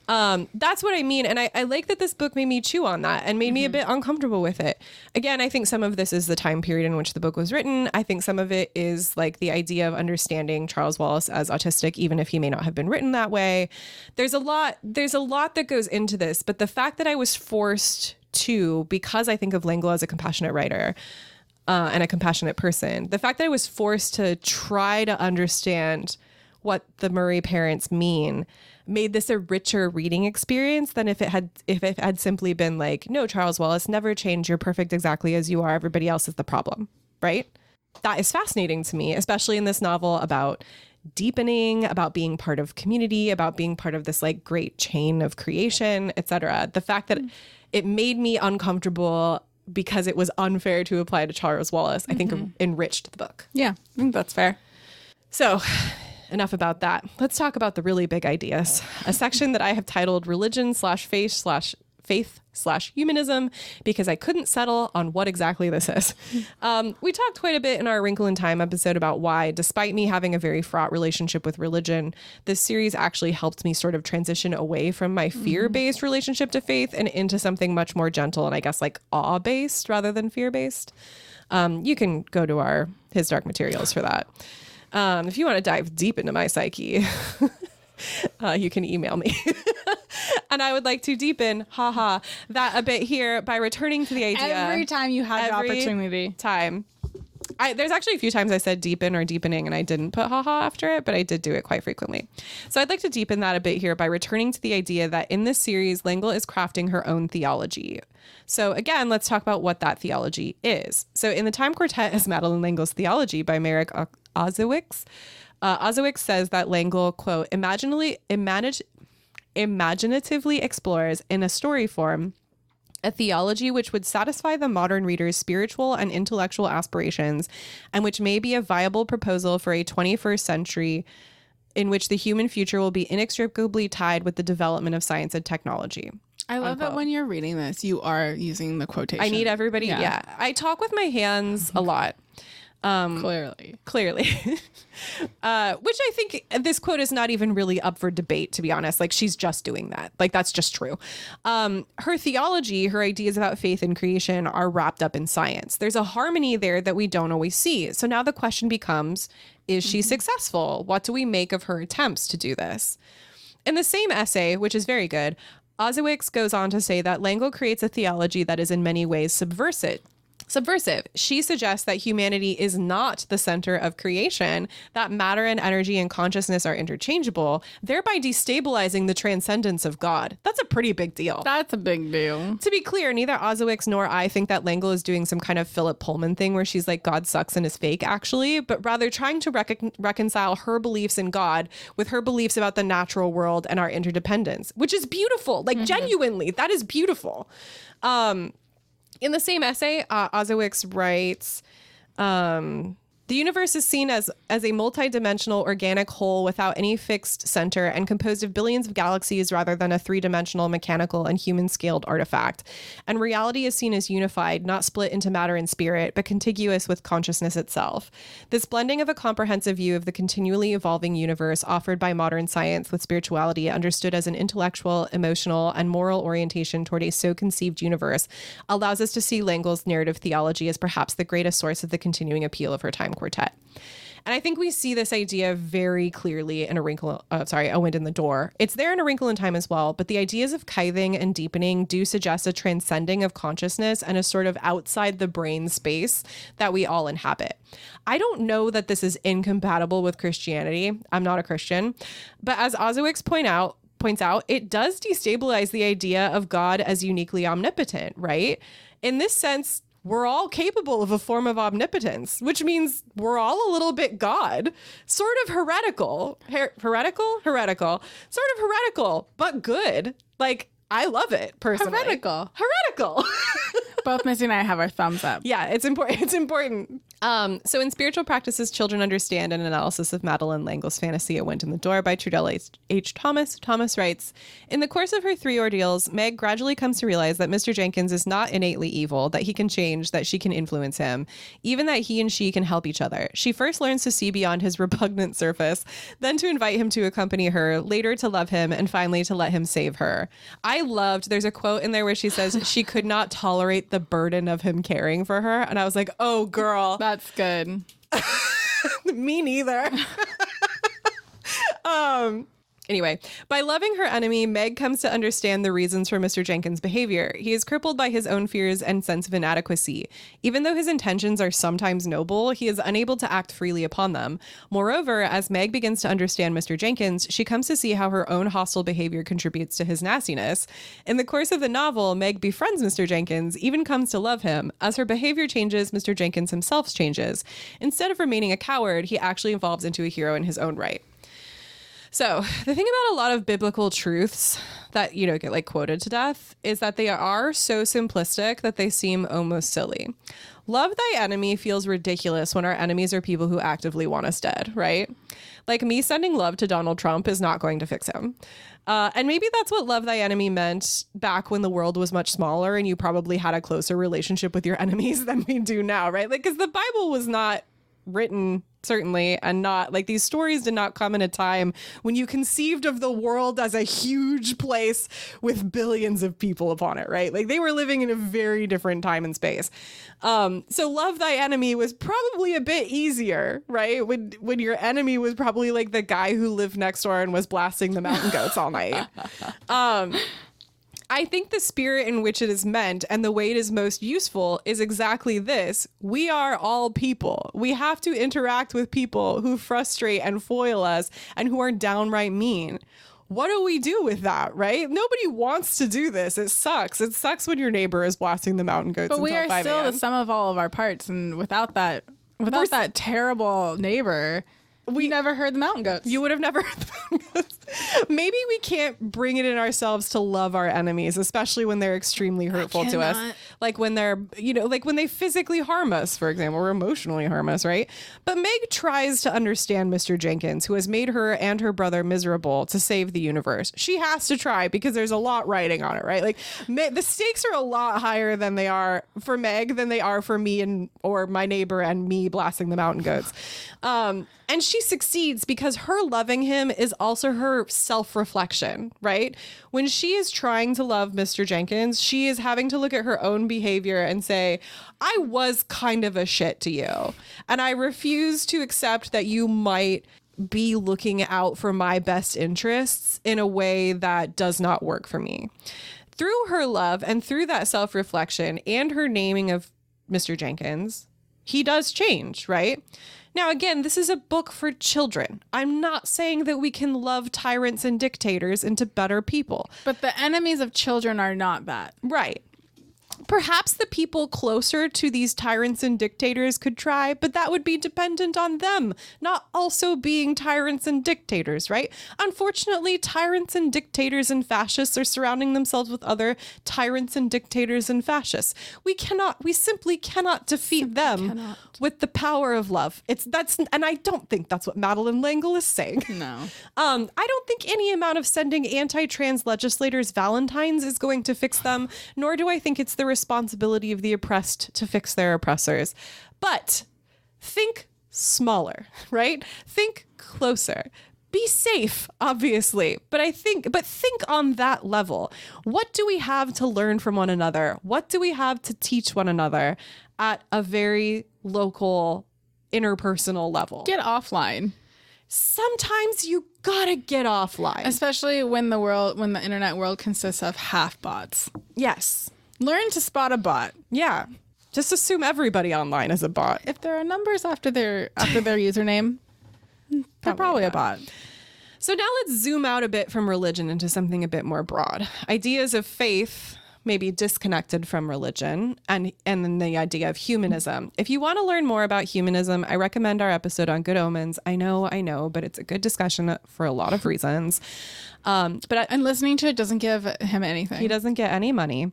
That's what I mean. And I like that this book made me chew on that and made me a bit uncomfortable with it. Again, I think some of this is the time period in which the book was written. I think some of it is like the idea of understanding Charles Wallace as autistic, even if he may not have been written that way. There's a lot that goes into this, but the fact that I was forced to, because I think of L'Engle as a compassionate writer, and a compassionate person, the fact that I was forced to try to understand what the Murray parents mean made this a richer reading experience than if it had simply been like, no, Charles Wallace, never change. You're perfect exactly as you are. Everybody else is the problem, right? That is fascinating to me, especially in this novel about deepening, about being part of community, about being part of this like great chain of creation, etc. The fact that it made me uncomfortable because it was unfair to apply to Charles Wallace, I think enriched the book. Yeah, I think that's fair. So enough about that. Let's talk about the really big ideas. A section that I have titled Religion/Faith/Humanism, because I couldn't settle on what exactly this is. We talked quite a bit in our Wrinkle in Time episode about why, despite me having a very fraught relationship with religion, this series actually helped me sort of transition away from my fear-based relationship to faith and into something much more gentle and I guess like awe-based rather than fear-based. You can go to His Dark Materials for that. If you want to dive deep into my psyche, you can email me. And I would like to deepen, that a bit here by returning to the idea. Every time you have the opportunity. There's actually a few times I said deepen or deepening and I didn't put after it, but I did do it quite frequently. So I'd like to deepen that a bit here by returning to the idea that in this series, L'Engle is crafting her own theology. So again, let's talk about what that theology is. So in the Time Quartet is Madeleine L'Engle's Theology by Marek Ozowicz. Ozowicz says that L'Engle, quote, imaginatively explores in a story form a theology which would satisfy the modern reader's spiritual and intellectual aspirations and which may be a viable proposal for a 21st century in which the human future will be inextricably tied with the development of science and technology. I love that when you're reading this, you are using the quotation. I need everybody. Yeah. I talk with my hands a lot. Clearly. Which I think this quote is not even really up for debate, to be honest. Like, she's just doing that. Like, that's just true. Her theology, her ideas about faith and creation are wrapped up in science. There's a harmony there that we don't always see. So now the question becomes, is she successful? What do we make of her attempts to do this? In the same essay, which is very good, Ozowicz goes on to say that L'Engle creates a theology that is in many ways subversive Subversive. She suggests that humanity is not the center of creation, that matter and energy and consciousness are interchangeable, thereby destabilizing the transcendence of God. That's a pretty big deal. That's a big deal. To be clear, neither Ozowicz nor I think that L'Engle is doing some kind of Philip Pullman thing where she's like, God sucks and is fake, actually, but rather trying to reconcile her beliefs in God with her beliefs about the natural world and our interdependence, which is beautiful. Like, genuinely, that is beautiful. In the same essay, Ozowicz writes, the universe is seen as a multidimensional organic whole without any fixed center and composed of billions of galaxies rather than a three-dimensional mechanical and human-scaled artifact. And reality is seen as unified, not split into matter and spirit, but contiguous with consciousness itself. This blending of a comprehensive view of the continually evolving universe offered by modern science with spirituality understood as an intellectual, emotional, and moral orientation toward a so-conceived universe allows us to see L'Engle's narrative theology as perhaps the greatest source of the continuing appeal of her Time Quartet. And I think we see this idea very clearly in A Wind in the Door. It's there in A Wrinkle in Time as well, but the ideas of kything and deepening do suggest a transcending of consciousness and a sort of outside the brain space that we all inhabit. I don't know that this is incompatible with Christianity. I'm not a Christian. But as Ozowicz points out, it does destabilize the idea of God as uniquely omnipotent, right? In this sense, we're all capable of a form of omnipotence, which means we're all a little bit God. Sort of heretical. Heretical. Sort of heretical, but good. Like, I love it, personally. Heretical. Both Missy and I have our thumbs up. Yeah, it's important. It's important. So in Spiritual Practices, Children Understand, an analysis of Madeleine L'Engle's fantasy, A Wind in the Door by Trudelle H. Thomas writes, in the course of her 3 ordeals, Meg gradually comes to realize that Mr. Jenkins is not innately evil, that he can change, that she can influence him, even that he and she can help each other. She first learns to see beyond his repugnant surface, then to invite him to accompany her, later to love him, and finally to let him save her. There's a quote in there where she says she could not tolerate the burden of him caring for her. And I was like, oh, girl. That's good. Me neither. Anyway, by loving her enemy, Meg comes to understand the reasons for Mr. Jenkins' behavior. He is crippled by his own fears and sense of inadequacy. Even though his intentions are sometimes noble, he is unable to act freely upon them. Moreover, as Meg begins to understand Mr. Jenkins, she comes to see how her own hostile behavior contributes to his nastiness. In the course of the novel, Meg befriends Mr. Jenkins, even comes to love him. As her behavior changes, Mr. Jenkins himself changes. Instead of remaining a coward, he actually evolves into a hero in his own right. So the thing about a lot of biblical truths that, get like quoted to death is that they are so simplistic that they seem almost silly. Love thy enemy feels ridiculous when our enemies are people who actively want us dead, right? Like me sending love to Donald Trump is not going to fix him. And maybe that's what love thy enemy meant back when the world was much smaller and you probably had a closer relationship with your enemies than we do now, right? Like, because the Bible was not written, certainly, and not like these stories did not come in a time when you conceived of the world as a huge place with billions of people upon it, right? Like they were living in a very different time and space. So love thy enemy was probably a bit easier, right? When your enemy was probably like the guy who lived next door and was blasting the mountain goats all night. I think the spirit in which it is meant and the way it is most useful is exactly this. We are all people. We have to interact with people who frustrate and foil us and who are downright mean. What do we do with that, right? Nobody wants to do this. It sucks. It sucks when your neighbor is blasting the mountain goats. But until we are 5 still a.m. the sum of all of our parts, and without that terrible neighbor, we never heard the mountain goats. You would have never heard the mountain goats. Maybe we can't bring it in ourselves to love our enemies, especially when they're extremely hurtful to us. Like when they're, like when they physically harm us, for example, or emotionally harm us, right? But Meg tries to understand Mr. Jenkins, who has made her and her brother miserable to save the universe. She has to try because there's a lot riding on it, right? Like the stakes are a lot higher than they are for Meg than they are for me or my neighbor and me blasting the mountain goats. And she succeeds because her loving him is also her self-reflection, right? When she is trying to love Mr. Jenkins, she is having to look at her own behavior and say, I was kind of a shit to you. And I refuse to accept that you might be looking out for my best interests in a way that does not work for me. Through her love and through that self-reflection and her naming of Mr. Jenkins, he does change, right? Now, again, this is a book for children. I'm not saying that we can love tyrants and dictators into better people. But the enemies of children are not that. Right. Perhaps the people closer to these tyrants and dictators could try, but that would be dependent on them not also being tyrants and dictators, right? Unfortunately, tyrants and dictators and fascists are surrounding themselves with other tyrants and dictators and fascists. We simply cannot defeat them with the power of love. And I don't think that's what Madeleine L'Engle is saying. No. I don't think any amount of sending anti-trans legislators Valentines is going to fix them, nor do I think it's the responsibility of the oppressed to fix their oppressors. But think smaller, right? Think closer. Be safe, obviously, but think on that level. What do we have to learn from one another? What do we have to teach one another at a very local, interpersonal level? Get offline. Sometimes you gotta get offline. Especially when the internet world consists of half bots. Yes. Learn to spot a bot. Yeah. Just assume everybody online is a bot. If there are numbers after their username, they're probably a bot. So now let's zoom out a bit from religion into something a bit more broad. Ideas of faith may be disconnected from religion, and then the idea of humanism. If you want to learn more about humanism, I recommend our episode on Good Omens. I know, but it's a good discussion for a lot of reasons. And listening to it doesn't give him anything. He doesn't get any money.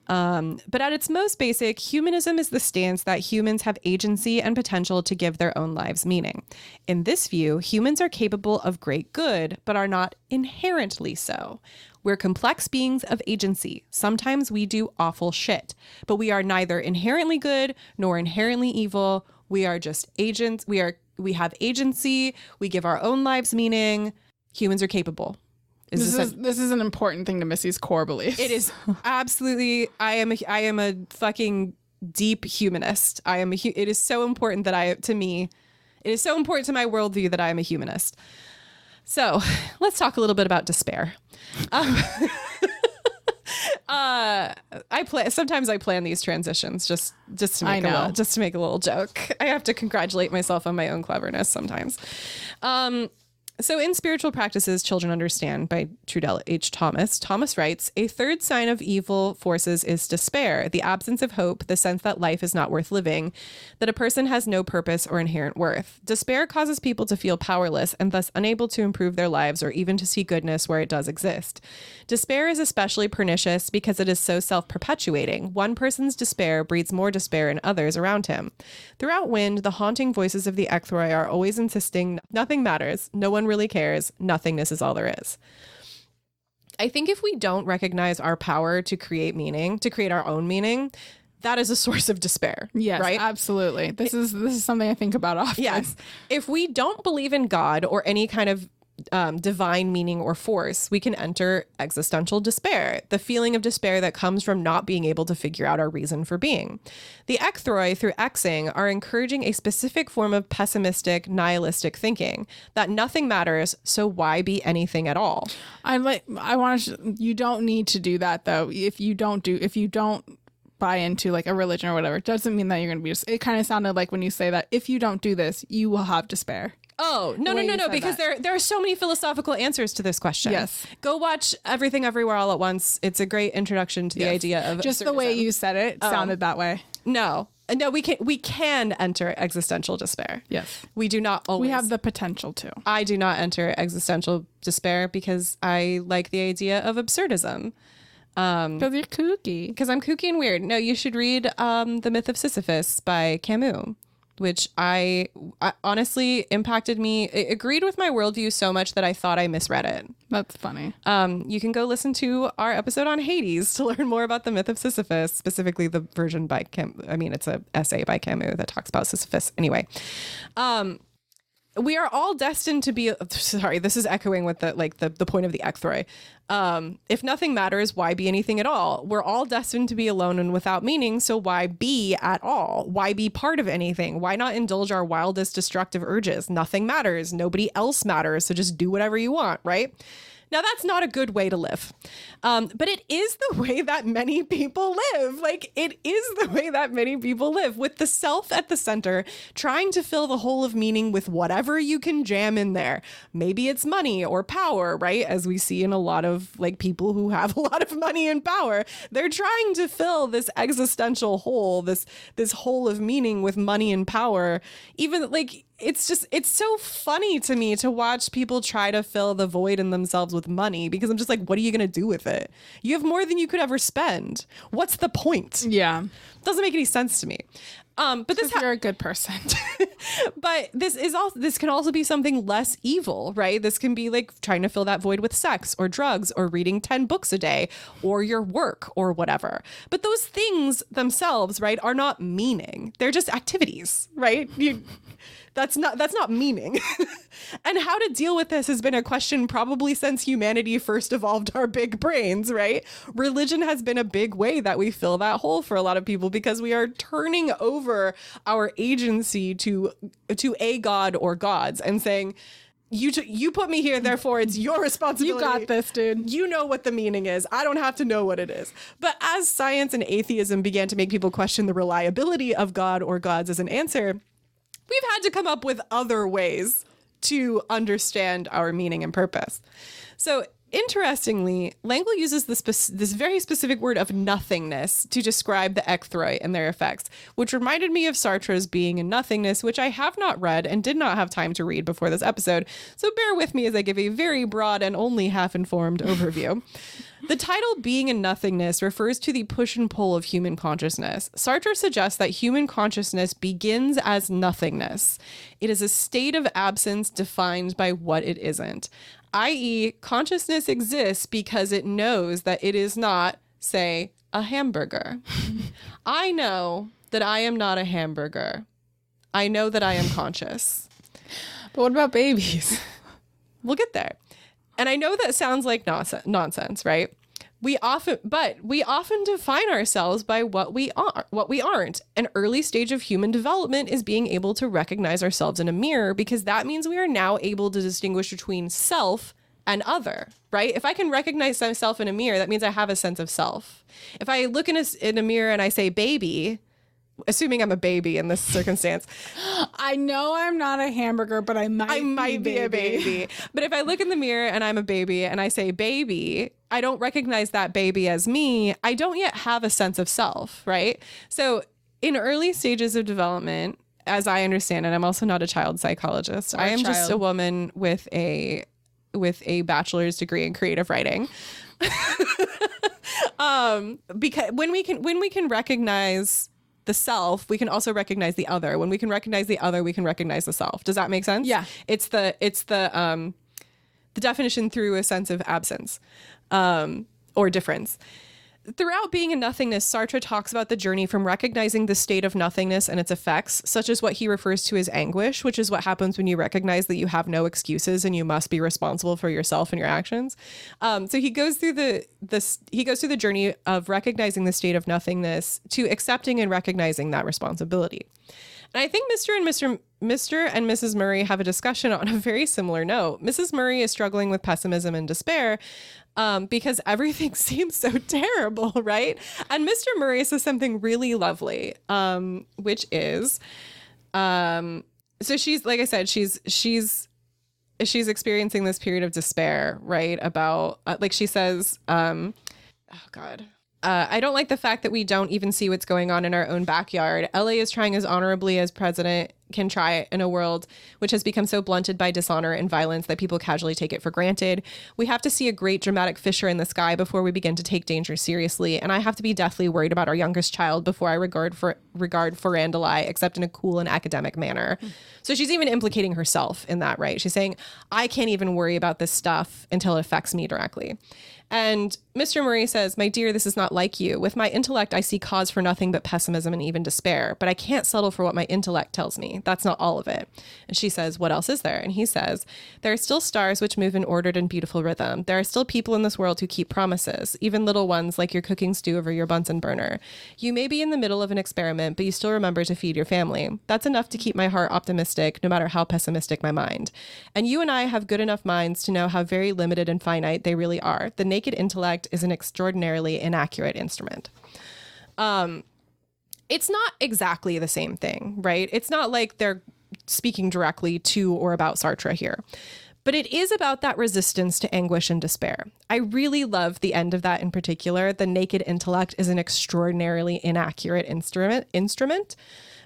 But at its most basic, humanism is the stance that humans have agency and potential to give their own lives meaning. In this view, humans are capable of great good, but are not inherently so. We're complex beings of agency. Sometimes we do awful shit, but we are neither inherently good nor inherently evil. We are just agents. We have agency. We give our own lives meaning. Humans are capable. This is an important thing to Missy's core beliefs. It is absolutely. I am a fucking deep humanist. It is so important it is so important to my worldview that I am a humanist. So let's talk a little bit about despair. Sometimes I plan these transitions just to make a little joke. I have to congratulate myself on my own cleverness sometimes. So in Spiritual Practices Children Understand by Trudelle H. Thomas writes, a third sign of evil forces is despair, the absence of hope, the sense that life is not worth living, that a person has no purpose or inherent worth. Despair causes people to feel powerless and thus unable to improve their lives or even to see goodness where it does exist. Despair is especially pernicious because it is so self-perpetuating. One person's despair breeds more despair in others around him. Throughout Wind, the haunting voices of the ecthroid are always insisting nothing matters, no one really cares, nothingness is all there is. I think if we don't recognize our power to create meaning, to create our own meaning, that is a source of despair. Yes, right? Absolutely. This is something I think about often. Yes. If we don't believe in God or any kind of divine meaning or force, we can enter existential despair, the feeling of despair that comes from not being able to figure out our reason for being. The ecthroi, through Xing, are encouraging a specific form of pessimistic, nihilistic thinking that nothing matters, so why be anything at all? You don't need to do that though. If you don't buy into like a religion or whatever, it doesn't mean that you're going to be it kind of sounded like when you say that if you don't do this, you will have despair. Oh, no, because there are so many philosophical answers to this question. Yes. Go watch Everything Everywhere All at Once. It's a great introduction to the idea of just absurdism. The way you said it sounded that way. No, we can enter existential despair. Yes. We do not always. We have the potential to. I do not enter existential despair because I like the idea of absurdism. Because you're kooky. Because I'm kooky and weird. No, you should read The Myth of Sisyphus by Camus, which I honestly impacted me. It agreed with my worldview so much that I thought I misread it. That's funny. You can go listen to our episode on Hades to learn more about the myth of Sisyphus, specifically the version by Camus. I mean, it's an essay by Camus that talks about Sisyphus. Anyway, we are all destined to be, sorry, this is echoing with the point of the ecthroi. If nothing matters, why be anything at all? We're all destined to be alone and without meaning, so why be at all? Why be part of anything? Why not indulge our wildest destructive urges? Nothing matters. Nobody else matters, so just do whatever you want, right? Now, that's not a good way to live, but it is the way that many people live. Like, it is the way that many people live, with the self at the center, trying to fill the hole of meaning with whatever you can jam in there. Maybe it's money or power, right? As we see in a lot of like people who have a lot of money and power, they're trying to fill this existential hole, this hole of meaning with money and power. Even like, it's so funny to me to watch people try to fill the void in themselves with money, because I'm just like, what are you going to do with it? You have more than you could ever spend. What's the point? Yeah. Doesn't make any sense to me. But this You're a good person. but this can also be something less evil, right? This can be like trying to fill that void with sex or drugs or reading 10 books a day or your work or whatever. But those things themselves, right, are not meaning. They're just activities, right? That's not meaning. And how to deal with this has been a question probably since humanity first evolved our big brains, right? Religion has been a big way that we fill that hole for a lot of people, because we are turning over our agency to a god or gods and saying, you put me here, therefore it's your responsibility. You got this, dude. You know what the meaning is. I don't have to know what it is. But as science and atheism began to make people question the reliability of God or gods as an answer, we've had to come up with other ways to understand our meaning and purpose. So interestingly, L'Engle uses this very specific word of nothingness to describe the ecthroi and their effects, which reminded me of Sartre's Being and Nothingness, which I have not read and did not have time to read before this episode. So bear with me as I give a very broad and only half-informed overview. The title Being and Nothingness refers to the push and pull of human consciousness. Sartre suggests that human consciousness begins as nothingness. It is a state of absence defined by what it isn't, i.e., consciousness exists because it knows that it is not, say, a hamburger. I know that I am not a hamburger. I know that I am conscious. But what about babies? We'll get there. And I know that sounds like nonsense, right? We often define ourselves by what we aren't. An early stage of human development is being able to recognize ourselves in a mirror, because that means we are now able to distinguish between self and other, right? If I can recognize myself in a mirror, that means I have a sense of self. If I look in a mirror and I say baby, assuming I'm a baby in this circumstance, I know I'm not a hamburger, but I might be a baby. But if I look in the mirror and I'm a baby and I say baby, I don't recognize that baby as me. I don't yet have a sense of self, right? So in early stages of development, as I understand it, I'm also not a child psychologist. I am just a woman with a bachelor's degree in creative writing. Because when we can recognize the self, we can also recognize the other. When we can recognize the other, we can recognize the self. Does that make sense? Yeah. It's the definition through a sense of absence, or difference. Throughout Being and Nothingness, Sartre talks about the journey from recognizing the state of nothingness and its effects, such as what he refers to as anguish, which is what happens when you recognize that you have no excuses and you must be responsible for yourself and your actions. So he goes through the journey of recognizing the state of nothingness to accepting and recognizing that responsibility. And I think Mr. and Mrs. Murray have a discussion on a very similar note. Mrs. Murray is struggling with pessimism and despair because everything seems so terrible, right? And Mr. Murray says something really lovely, which is, so she's, like I said, she's experiencing this period of despair, right? About, like she says, oh God. I don't like the fact that we don't even see what's going on in our own backyard. LA is trying as honorably as president can try in a world which has become so blunted by dishonor and violence that people casually take it for granted. We have to see a great dramatic fissure in the sky before we begin to take danger seriously. And I have to be deathly worried about our youngest child before I regard farandulae, except in a cool and academic manner. So she's even implicating herself in that, right? She's saying, I can't even worry about this stuff until it affects me directly. And Mr. Murray says, "My dear, this is not like you. With my intellect, I see cause for nothing but pessimism and even despair. But I can't settle for what my intellect tells me. That's not all of it." And she says, "What else is there?" And he says, "There are still stars which move in ordered and beautiful rhythm. There are still people in this world who keep promises, even little ones like your cooking stew over your Bunsen burner. You may be in the middle of an experiment, but you still remember to feed your family. That's enough to keep my heart optimistic, no matter how pessimistic my mind. And you and I have good enough minds to know how very limited and finite they really are. The naked intellect is an extraordinarily inaccurate instrument." It's not exactly the same thing, right? It's not like they're speaking directly to or about Sartre here. But it is about that resistance to anguish and despair. I really love the end of that in particular. The naked intellect is an extraordinarily inaccurate instrument,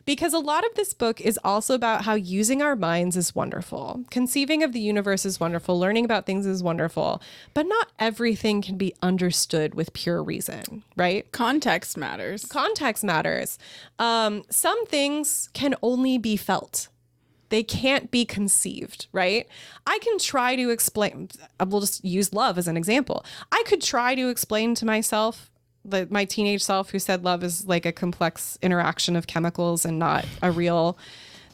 because a lot of this book is also about how using our minds is wonderful. Conceiving of the universe is wonderful. Learning about things is wonderful. But not everything can be understood with pure reason, right? Context matters. Context matters. Some things can only be felt. They can't be conceived, right? I can try to explain, we'll just use love as an example. I could try to explain to myself, my teenage self who said love is like a complex interaction of chemicals and not a real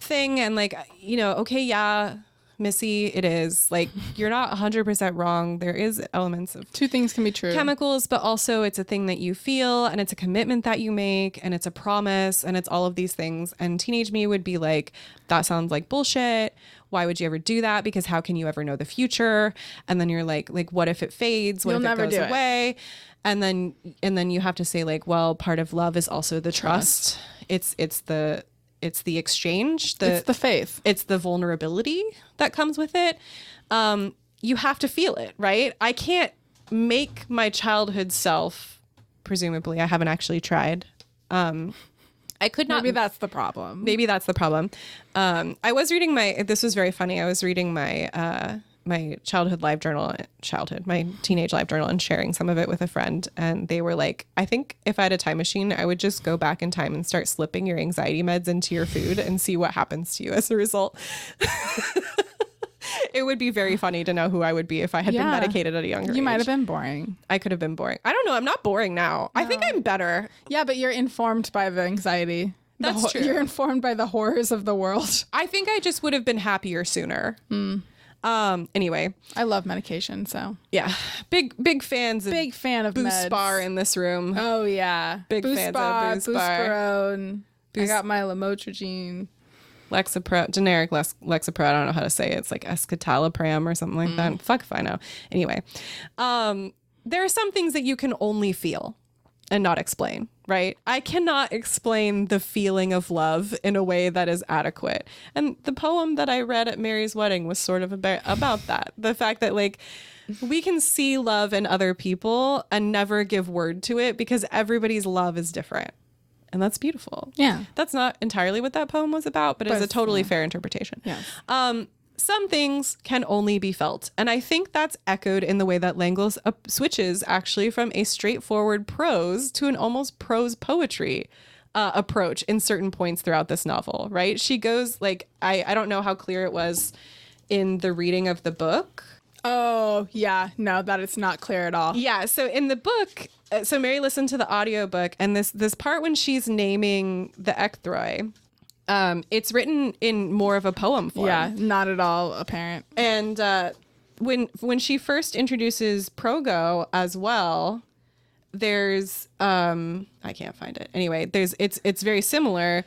thing. And like, okay, yeah, Missy, it is. Like, you're not 100% wrong. There is elements of two things can be true. Chemicals, but also it's a thing that you feel, and it's a commitment that you make, and it's a promise, and it's all of these things. And teenage me would be like, that sounds like bullshit. Why would you ever do that? Because how can you ever know the future? And then you're like, what if it fades? What You'll if it never goes do it. away? And then you have to say like, well, part of love is also the trust. It's the exchange. It's the faith. It's the vulnerability that comes with it. You have to feel it, right? I can't make my childhood self, presumably, I haven't actually tried. I could not. Maybe that's the problem. Maybe that's the problem. I was reading this was very funny. I was reading my my my teenage live journal and sharing some of it with a friend. And they were like, I think if I had a time machine, I would just go back in time and start slipping your anxiety meds into your food and see what happens to you as a result. It would be very funny to know who I would be if I had been medicated at a younger age. You might have been boring. I could have been boring. I don't know. I'm not boring now. No. I think I'm better. Yeah, but you're informed by the anxiety. That's true. You're informed by the horrors of the world. I think I just would have been happier sooner. Anyway, I love medication, so yeah, big fans of Boost meds. Bar in this room. Oh yeah, big Boost fans Bar, of Boost Bar. Busparone. I got my lamotrigine. Lexapro, generic Lexapro. I don't know how to say it. It's like escitalopram or something like that. Fuck if I know. Anyway, there are some things that you can only feel and not explain, right? I cannot explain the feeling of love in a way that is adequate. And the poem that I read at Mary's wedding was sort of about that. The fact that like we can see love in other people and never give word to it because everybody's love is different. And that's beautiful. Yeah. That's not entirely what that poem was about, but it's a totally fair interpretation. Yeah. Some things can only be felt. And I think that's echoed in the way that L'Engle switches actually from a straightforward prose to an almost prose poetry approach in certain points throughout this novel, right? She goes like, I don't know how clear it was in the reading of the book. Oh, yeah. No, that it's not clear at all. Yeah. So in the book, so Mary listened to the audiobook, and this part when she's naming the ecthroi, it's written in more of a poem form. Yeah, not at all apparent. And when she first introduces progo as well, there's I can't find it. Anyway, it's very similar.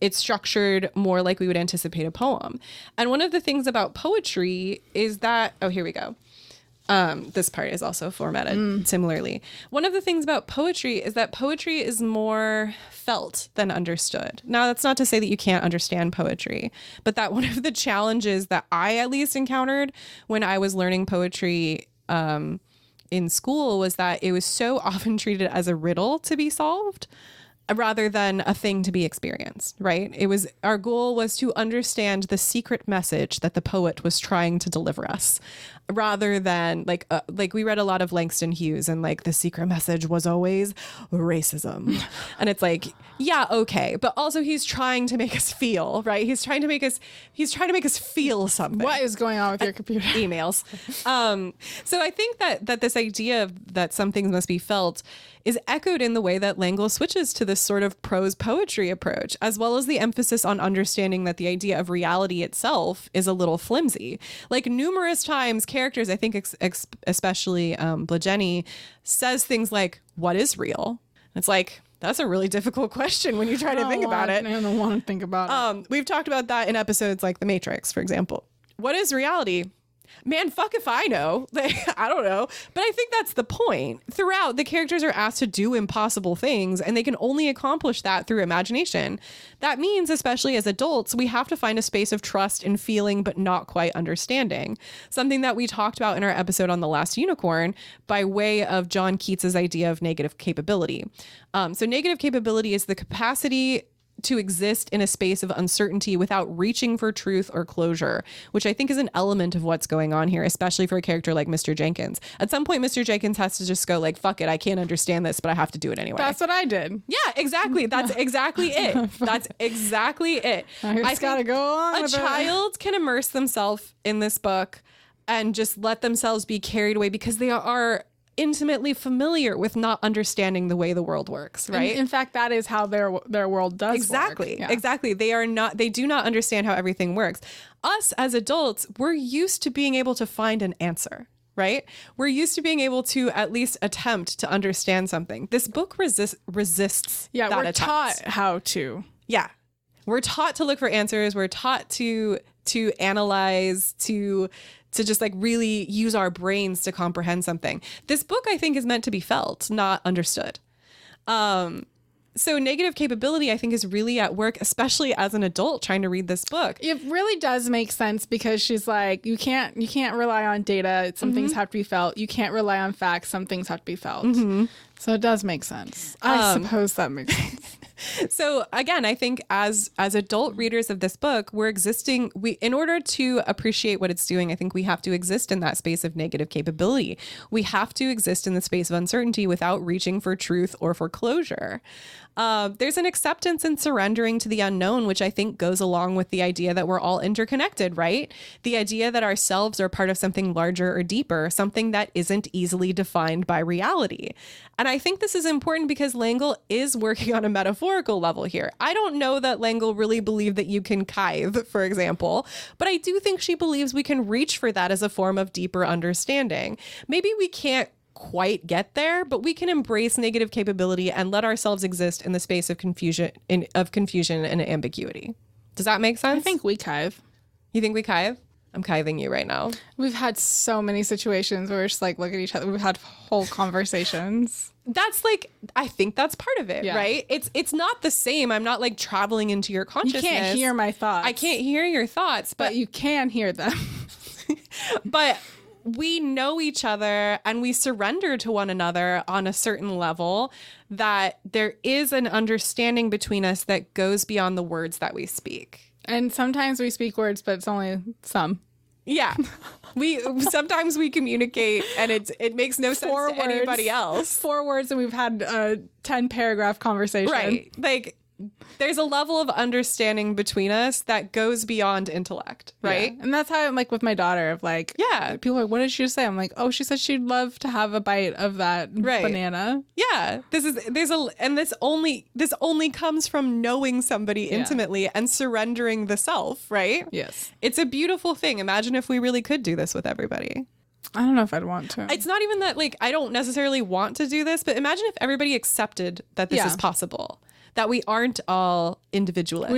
It's structured more like we would anticipate a poem. And one of the things about poetry is that, oh, here we go. This part is also formatted similarly. One of the things about poetry is that poetry is more felt than understood. Now, that's not to say that you can't understand poetry, but that one of the challenges that I at least encountered when I was learning poetry in school was that it was so often treated as a riddle to be solved. rather than a thing to be experienced, right? Our goal was to understand the secret message that the poet was trying to deliver us, rather than like we read a lot of Langston Hughes, and like the secret message was always racism. And it's like, yeah, okay, but also he's trying to make us feel, right? He's trying to make us feel something. What is going on with your computer? Emails. So I think that this idea of that some things must be felt is echoed in the way that L'Engle switches to this sort of prose poetry approach, as well as the emphasis on understanding that the idea of reality itself is a little flimsy. Like numerous times, characters, I think especially Blageni, says things like, what is real? And it's like, that's a really difficult question when you try to think about it. I don't want to think about it. We've talked about that in episodes like The Matrix, for example. What is reality? Man, fuck if I know. I don't know. But I think that's the point. Throughout, the characters are asked to do impossible things, and they can only accomplish that through imagination. That means, especially as adults, we have to find a space of trust in feeling but not quite understanding. Something that we talked about in our episode on The Last Unicorn by way of John Keats's idea of negative capability. So negative capability is the capacity to exist in a space of uncertainty without reaching for truth or closure, which I think is an element of what's going on here, especially for a character like Mr. Jenkins. At some point, Mr. Jenkins has to just go like, fuck it, I can't understand this, but I have to do it anyway. That's what I did. Yeah, exactly. That's exactly it. That's exactly it. I just gotta go on. A child can immerse themselves in this book and just let themselves be carried away because they are intimately familiar with not understanding the way the world works, right? In fact, that is how their world does exactly work. Yeah. Exactly. They do not understand how everything works. Us as adults, we're used to being able to find an answer, right? We're used to being able to at least attempt to understand something. This book resists Yeah, that we're attempt. taught how to. Yeah. We're taught to look for answers. We're taught to analyze, to just like really use our brains to comprehend something. This book, I think, is meant to be felt, not understood. So negative capability, I think, is really at work, especially as an adult trying to read this book. It really does make sense because she's like, you can't rely on data. Some things have to be felt. You can't rely on facts. Some things have to be felt. So it does make sense. I suppose that makes sense. So again, I think as adult readers of this book, in order to appreciate what it's doing, I think we have to exist in that space of negative capability. We have to exist in the space of uncertainty without reaching for truth or for closure. There's an acceptance and surrendering to the unknown, which I think goes along with the idea that we're all interconnected, right? The idea that ourselves are part of something larger or deeper, something that isn't easily defined by reality. And I think this is important because L'Engle is working on a metaphorical level here. I don't know that L'Engle really believed that you can kithe, for example, but I do think she believes we can reach for that as a form of deeper understanding. Maybe we can't quite get there, but we can embrace negative capability and let ourselves exist in the space of confusion and ambiguity. Does that make sense? I think we kithe. You think we kithe? I'm kithing you right now. We've had so many situations where we're just like, look at each other. We've had whole conversations. That's like, I think that's part of it, right? It's not the same. I'm not like traveling into your consciousness. You can't hear my thoughts. I can't hear your thoughts, but you can hear them. But we know each other and we surrender to one another on a certain level, that there is an understanding between us that goes beyond the words that we speak. And sometimes we speak words, but it's only some. Yeah. Sometimes we communicate and it makes no sense to anybody else. 4 words and we've had a 10 paragraph conversation. Right. Like there's a level of understanding between us that goes beyond intellect, right? Yeah. And that's how I'm like with my daughter of like, people are like, what did she say? I'm like, oh, she said she'd love to have a bite of that banana. Yeah. This only comes from knowing somebody intimately and surrendering the self, right? Yes. It's a beautiful thing. Imagine if we really could do this with everybody. I don't know if I'd want to. It's not even that like I don't necessarily want to do this, but imagine if everybody accepted that this is possible. That we aren't all individualists.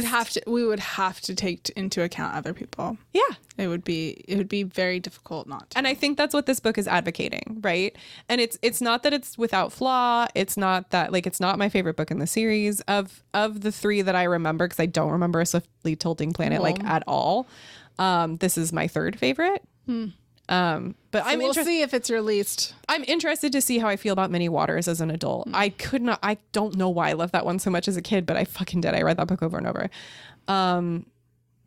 We would have to take into account other people. Yeah. It would be very difficult not to. And I think that's what this book is advocating, right? And it's not that it's without flaw. It's not that like it's not my favorite book in the series of the 3 that I remember, because I don't remember A Swiftly Tilting Planet like at all. This is my 3rd favorite. But I'm we'll interested. see if it's released. I'm interested to see how I feel about Many Waters as an adult. I don't know why I loved that one so much as a kid, but I fucking did. I read that book over and over.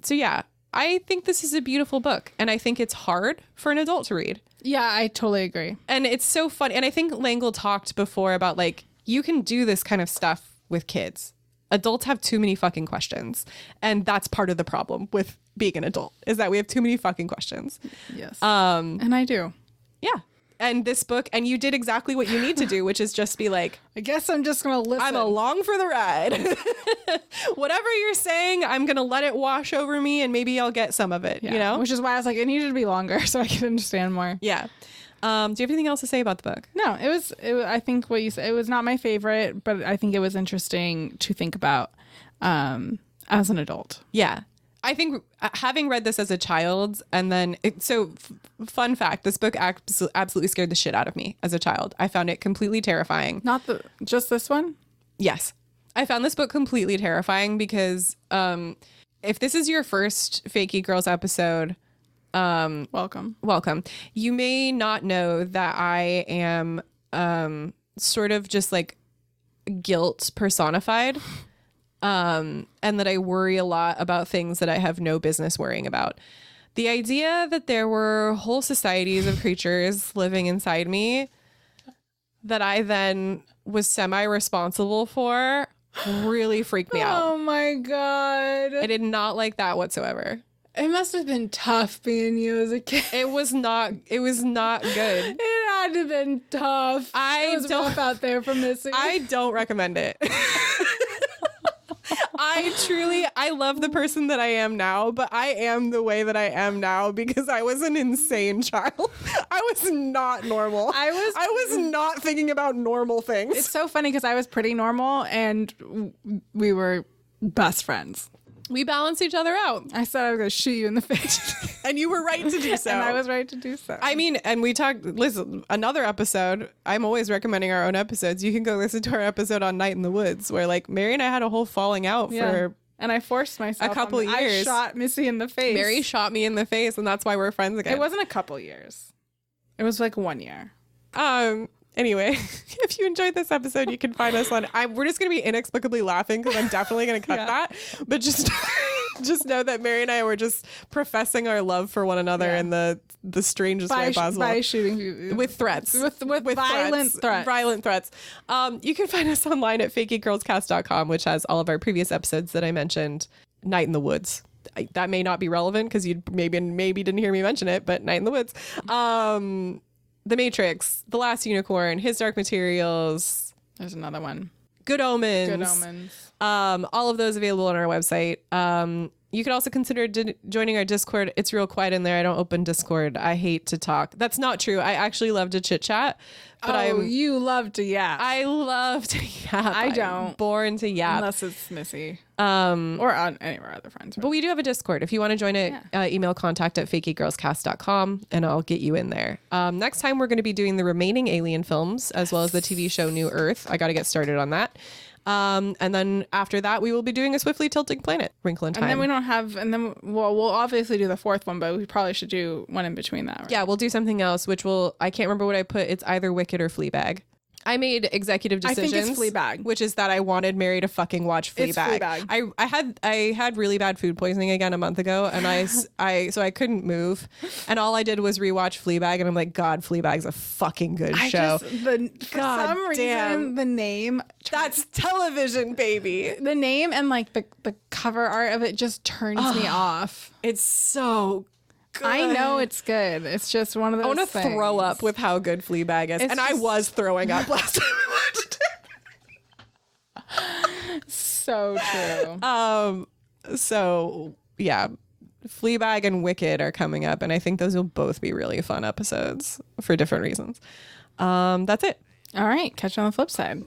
So yeah, I think this is a beautiful book, and I think it's hard for an adult to read. Yeah, I totally agree. And it's so fun. And I think L'Engle talked before about like, you can do this kind of stuff with kids. Adults have too many fucking questions. And that's part of the problem with being an adult, is that we have too many fucking questions. Yes. And I do. Yeah. And this book, and you did exactly what you need to do, which is just be like, I guess I'm just going to listen. I'm along for the ride. Whatever you're saying, I'm going to let it wash over me, and maybe I'll get some of it, Yeah. you know? Which is why I was like, it needed to be longer so I could understand more. Yeah. Do you have anything else to say about the book? No, it was I think what you said, it was not my favorite, but I think it was interesting to think about as an adult. Yeah. I think having read this as a child, and then fun fact, this book absolutely scared the shit out of me as a child. I found it completely terrifying. Not just this one? Yes. I found this book completely terrifying because if this is your first Fakey Girls episode, Welcome. You may not know that I am sort of just like guilt personified. And that I worry a lot about things that I have no business worrying about. The idea that there were whole societies of creatures living inside me that I then was semi-responsible for really freaked me out. Oh my God. I did not like that whatsoever. It must have been tough being you as a kid. It was not good. It had to have been tough. It was rough out there for Missy. I don't recommend it. I love the person that I am now, but I am the way that I am now because I was an insane child. I was not normal. I was not thinking about normal things. It's so funny because I was pretty normal and we were best friends. We balanced each other out. I said I was going to shoot you in the face. And you were right to do so. And I was right to do so. I mean, and we talked, listen, another episode, I'm always recommending our own episodes. You can go listen to our episode on Night in the Woods where like Mary and I had a whole falling out for and I forced myself a couple years. I shot Missy in the face. Mary shot me in the face, and that's why we're friends again. It wasn't a couple years. It was like 1 year. Anyway, if you enjoyed this episode, you can find us on. We're just going to be inexplicably laughing because I'm definitely going to cut that. But just know that Mary and I were just professing our love for one another in the strangest way possible. By shooting people. With threats. With violent threats. Violent threats. You can find us online at fakegirlscast.com, which has all of our previous episodes that I mentioned. Night in the Woods. That may not be relevant because you maybe didn't hear me mention it, but Night in the Woods. The Matrix, The Last Unicorn, His Dark Materials. There's another one. Good Omens. Good Omens. All of those available on our website. You could also consider joining our Discord. It's real quiet in there. I don't open Discord. I hate to talk. That's not true. I actually love to chit chat. But you love to yap. I love to yap. I don't. I'm born to yap. Unless it's Missy. Or on any of our other friends. But we do have a Discord. If you want to join it, email contact@fakegirlscast.com and I'll get you in there. Next time we're going to be doing the remaining Alien films as well as the TV show New Earth. I got to get started on that. And then after that, we will be doing A Swiftly Tilting Planet, Wrinkle in Time. And then we don't have, we'll obviously do the fourth one, but we probably should do one in between that. Right? Yeah, we'll do something else, I can't remember what I put. It's either Wicked or Fleabag. I made executive decisions. I think it's Fleabag. Which is that I wanted Mary to fucking watch Fleabag. It's Fleabag. I had really bad food poisoning again a month ago, and so I couldn't move, and all I did was rewatch Fleabag, and I'm like, God, Fleabag's a fucking good show. For some reason, the name. That's television, baby. The name and like the cover art of it just turns me off. It's so good. I know it's good. It's just one of those. I want to things. throw up with how good Fleabag is, I was throwing up last time I watched it. So true. So yeah, Fleabag and Wicked are coming up, and I think those will both be really fun episodes for different reasons. That's it. All right, catch you on the flip side.